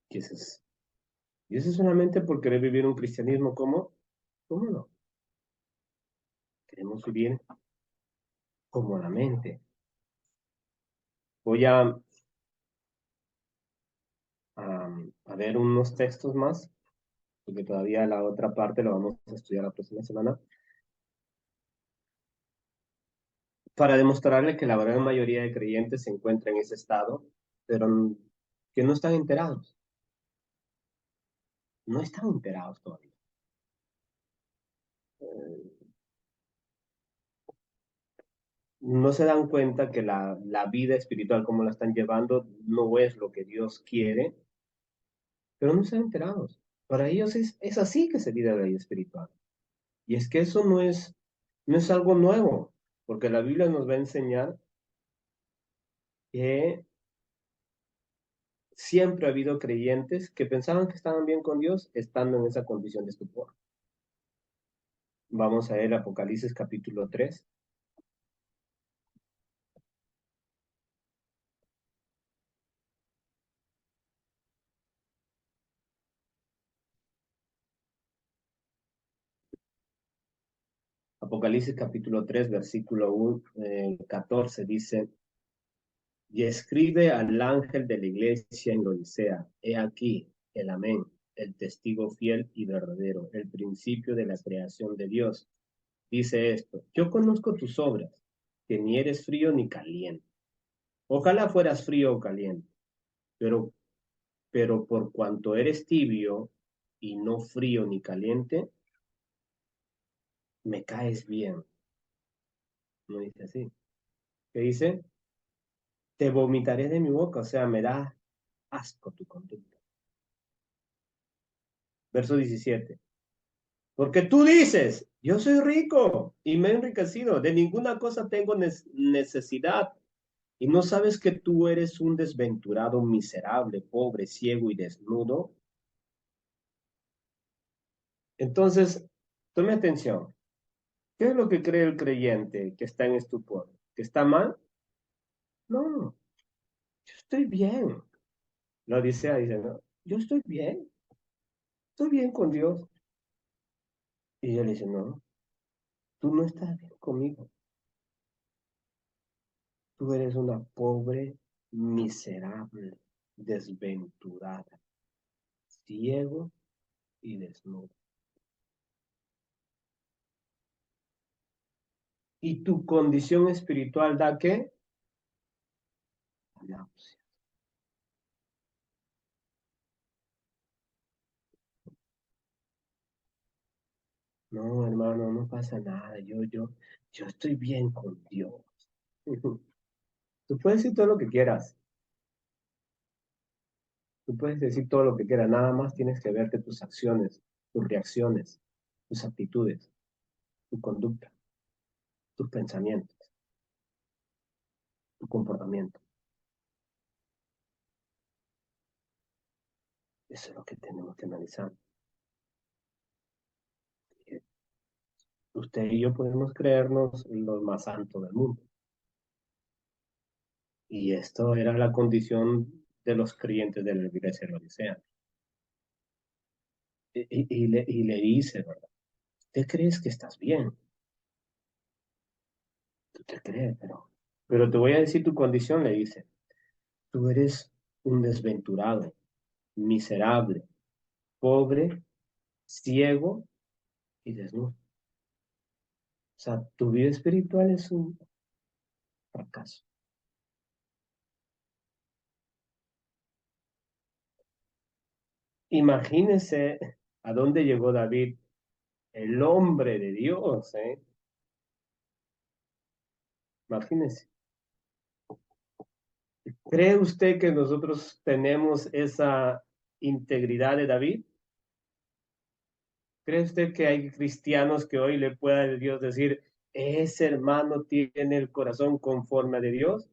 Y y eso es solamente por querer vivir un cristianismo como, ¿cómo no? Queremos vivir cómodamente. Voy a ver unos textos más, porque todavía la otra parte lo vamos a estudiar la próxima semana, para demostrarle que la gran mayoría de creyentes se encuentra en ese estado, pero que no están enterados, no están enterados todavía. No se dan cuenta que la vida espiritual como la están llevando no es lo que Dios quiere, pero no están enterados. Para ellos es así que se vive la vida espiritual. Y es que eso no es algo nuevo, porque la Biblia nos va a enseñar que siempre ha habido creyentes que pensaban que estaban bien con Dios estando en esa condición de estupor. Vamos a ver Apocalipsis capítulo 3. Apocalipsis capítulo 3, versículo 14 dice, y escribe al ángel de la iglesia en Odisea, he aquí el amén, el testigo fiel y verdadero, el principio de la creación de Dios. Dice esto, yo conozco tus obras, que ni eres frío ni caliente. Ojalá fueras frío o caliente, pero, pero por cuanto eres tibio y no frío ni caliente, me caes bien. No dice así. ¿Qué dice? Te vomitaré de mi boca, o sea, me da asco tu conducta. Verso 17. Porque tú dices, yo soy rico y me he enriquecido, de ninguna cosa tengo necesidad. Y no sabes que tú eres un desventurado, miserable, pobre, ciego y desnudo. Entonces, tome atención. ¿Qué es lo que cree el creyente que está en estupor? ¿Que está mal? No, yo estoy bien. La Odisea dice, no, yo estoy bien con Dios. Y él dice, no, tú no estás bien conmigo. Tú eres una pobre, miserable, desventurada, ciego y desnudo. ¿Y tu condición espiritual da qué? Náusea. No, hermano, no pasa nada. Yo estoy bien con Dios. Tú puedes decir todo lo que quieras. Tú puedes decir todo lo que quieras. Nada más tienes que verte tus acciones, tus reacciones, tus actitudes, tu conducta, tus pensamientos, tu comportamiento. Eso es lo que tenemos que analizar. Usted y yo podemos creernos los más santos del mundo. Y esto era la condición de los creyentes de la iglesia de la Odisea. Y le dice, ¿verdad? ¿Te crees que estás bien? Tú te crees, pero te voy a decir tu condición, le dice. Tú eres un desventurado, miserable, pobre, ciego y desnudo. O sea, tu vida espiritual es un fracaso. Imagínese a dónde llegó David, el hombre de Dios, ¿eh? Imagínese. ¿Cree usted que nosotros tenemos esa integridad de David? ¿Cree usted que hay cristianos que hoy le pueda Dios decir, ese hermano tiene el corazón conforme a de Dios?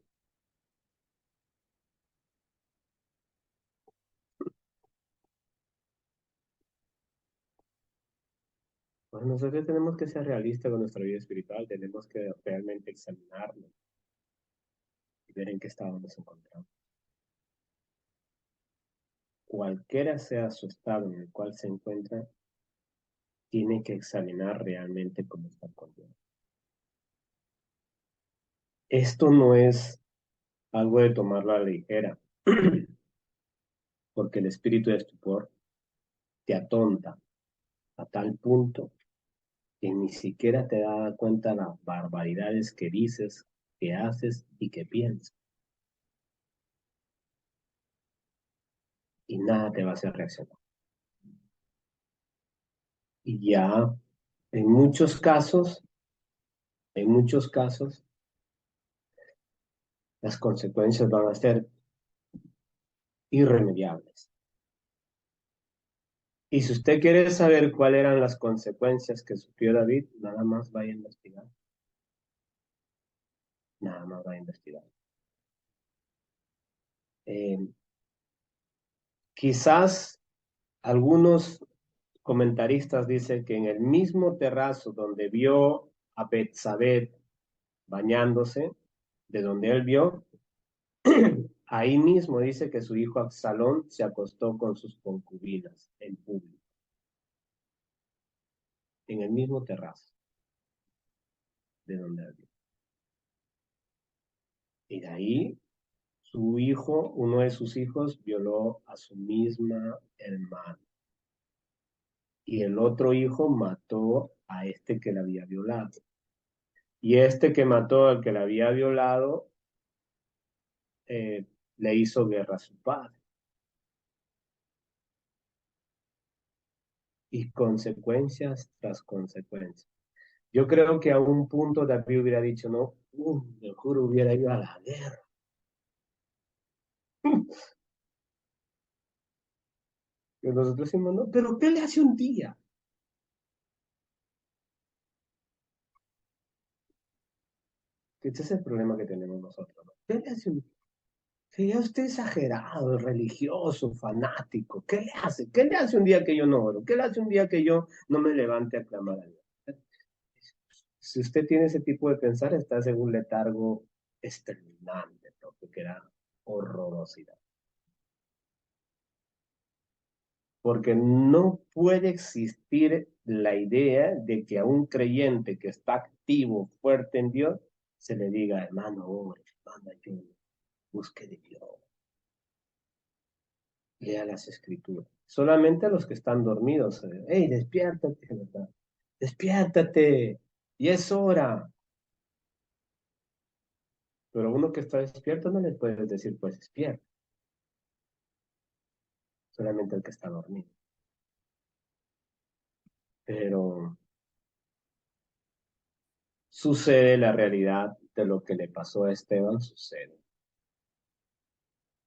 Pues nosotros tenemos que ser realistas con nuestra vida espiritual, tenemos que realmente examinarnos y ver en qué estado nos encontramos. Cualquiera sea su estado en el cual se encuentra, tiene que examinar realmente cómo está con Dios. Esto no es algo de tomarlo a la ligera, porque el espíritu de estupor te atonta a tal punto que ni siquiera te das cuenta de las barbaridades que dices, que haces y que piensas. Y nada te va a hacer reaccionar. Y ya en muchos casos, en muchos casos, las consecuencias van a ser irremediables. Y si usted quiere saber cuáles eran las consecuencias que sufrió David, nada más vaya a investigar. Nada más vaya a investigar. Eh, Quizás algunos comentaristas dicen que en el mismo terrazo donde vio a Betsabé bañándose, de donde él vio, ahí mismo dice que su hijo Absalón se acostó con sus concubinas en público, en el mismo terrazo de donde él vio. Y de ahí su hijo, uno de sus hijos, violó a su misma hermana. Y el otro hijo mató a este que la había violado. Y este que mató al que la había violado, le hizo guerra a su padre. Y consecuencias tras consecuencias. Yo creo que a un punto David hubiera dicho, no, mejor hubiera ido a la guerra. Y nosotros decimos, no, pero ¿qué le hace un día? Este es el problema que tenemos nosotros, ¿no? ¿Qué le hace un día? Si ya usted es exagerado, religioso, fanático, ¿qué le hace? ¿Qué le hace un día que yo no oro? ¿Qué le hace un día que yo no me levante a clamar a Dios? Si usted tiene ese tipo de pensar, estás en un letargo exterminante, ¿no? Que era horrorosidad. Porque no puede existir la idea de que a un creyente que está activo, fuerte en Dios, se le diga, hermano, hermano, ayúdame, busque de Dios, lea las escrituras. Solamente a los que están dormidos, hey, despiértate, ¿verdad? Despiértate, y es hora. Pero uno que está despierto no le puedes decir, pues despierta, solamente el que está dormido. Pero sucede la realidad de lo que le pasó a Esteban, sucede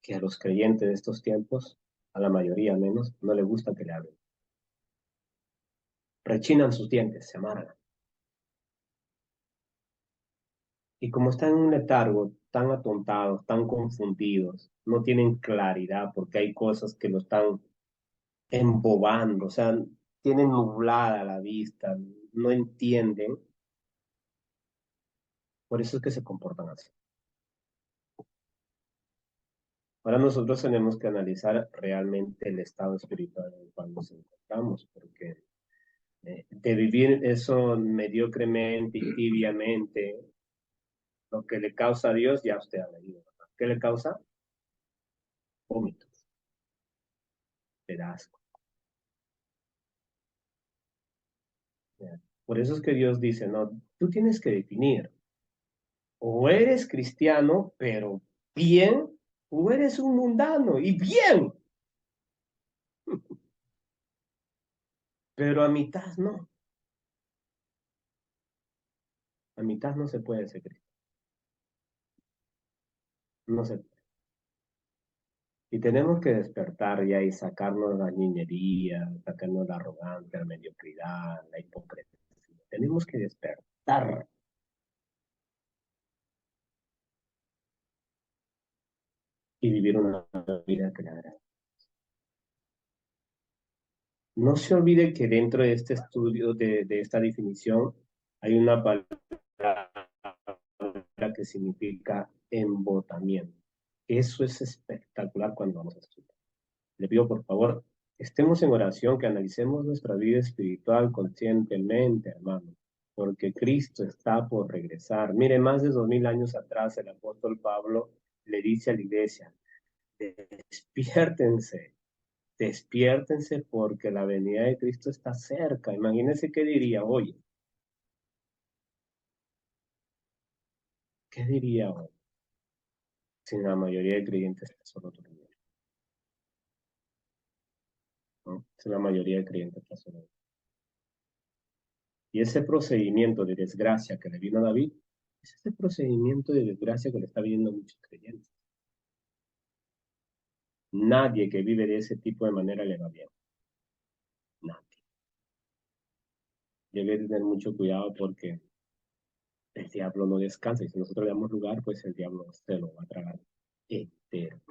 que a los creyentes de estos tiempos, a la mayoría menos, no le gusta que le hablen. Rechinan sus dientes, se amargan. Y como están en un letargo, tan atontados, tan confundidos, no tienen claridad porque hay cosas que lo están embobando, o sea, tienen nublada la vista, no entienden, por eso es que se comportan así. Ahora nosotros tenemos que analizar realmente el estado espiritual en el cual nos encontramos, porque de vivir eso mediocremente y tibiamente, lo que le causa a Dios, ya usted ha leído, ¿verdad? ¿Qué le causa? Vómitos, le da asco. ¿Ya? Por eso es que Dios dice, no, tú tienes que definir, o eres cristiano, pero bien, o eres un mundano y bien, pero a mitad no, a mitad no se puede ser cristiano, no se puede. Y tenemos que despertar ya y sacarnos la niñería, sacarnos la arrogancia, la mediocridad, la hipocresía. Tenemos que despertar y vivir una vida que le agrade. No se olvide que dentro de este estudio, de esta definición, hay una palabra que significa embotamiento. Eso es espectacular cuando vamos a estudiar. Le pido, por favor, estemos en oración, que analicemos nuestra vida espiritual conscientemente, hermano, porque Cristo está por regresar. Mire, más de 2000 años atrás, el apóstol Pablo le dice a la iglesia, despiértense, despiértense porque la venida de Cristo está cerca. Imagínense qué diría hoy. ¿Qué diría hoy si la mayoría de creyentes está solo durmiendo? ¿No? Si la mayoría de creyentes está solo durmiendo. Y ese procedimiento de desgracia que le vino a David, es ese procedimiento de desgracia que le está viendo a muchos creyentes. Nadie que vive de ese tipo de manera le va bien. Nadie. Debe tener mucho cuidado porque el diablo no descansa. Y si nosotros le damos lugar, pues el diablo se lo va a tragar entero.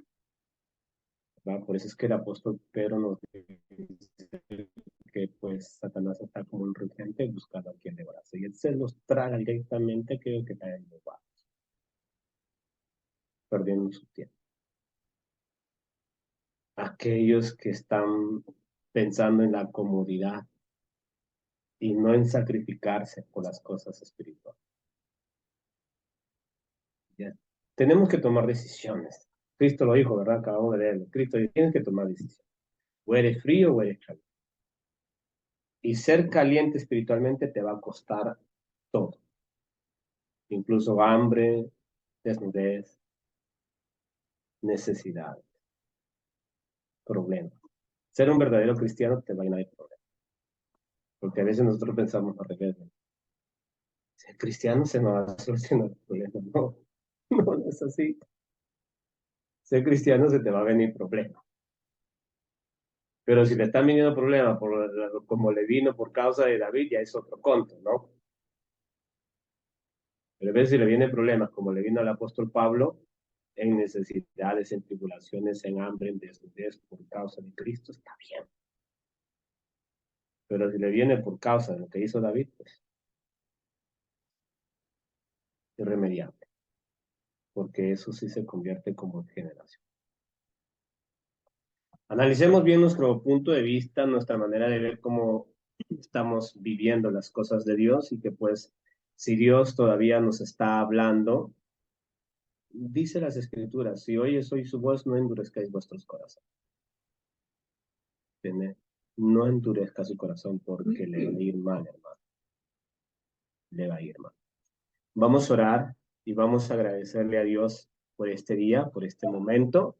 ¿Verdad? Por eso es que el apóstol Pedro nos dice que pues Satanás está como un rugiente buscando a quien devorarse. Y él se los traga directamente, creo que caen los va perdiendo su tiempo. Aquellos que están pensando en la comodidad y no en sacrificarse por las cosas espirituales. ¿Ya? Tenemos que tomar decisiones. Cristo lo dijo, ¿verdad? Acabamos de leerlo. Cristo dice, tienes que tomar decisiones. O eres frío o eres caliente. Y ser caliente espiritualmente te va a costar todo. Incluso hambre, desnudez, necesidad, problemas. Ser un verdadero cristiano te va a llenar de problemas. Porque a veces nosotros pensamos al revés, ¿no? Ser cristiano se nos va a solucionar el problema. No, no es así. Ser cristiano se te va a venir problema. Pero si le están viniendo problemas como le vino por causa de David, ya es otro conto, ¿no? Pero a veces si le vienen problemas como le vino al apóstol Pablo, en necesidades, en tribulaciones, en hambre, en desnudez por causa de Cristo, está bien. Pero si le viene por causa de lo que hizo David, pues irremediable, porque eso sí se convierte como en generación. Analicemos bien nuestro punto de vista, nuestra manera de ver cómo estamos viviendo las cosas de Dios y que pues si Dios todavía nos está hablando, dice las escrituras, si oyes hoy su voz, no endurezcáis vuestros corazones. ¿Entiende? No endurezca su corazón porque le va a ir mal, hermano. Le va a ir mal. Vamos a orar y vamos a agradecerle a Dios por este día, por este momento.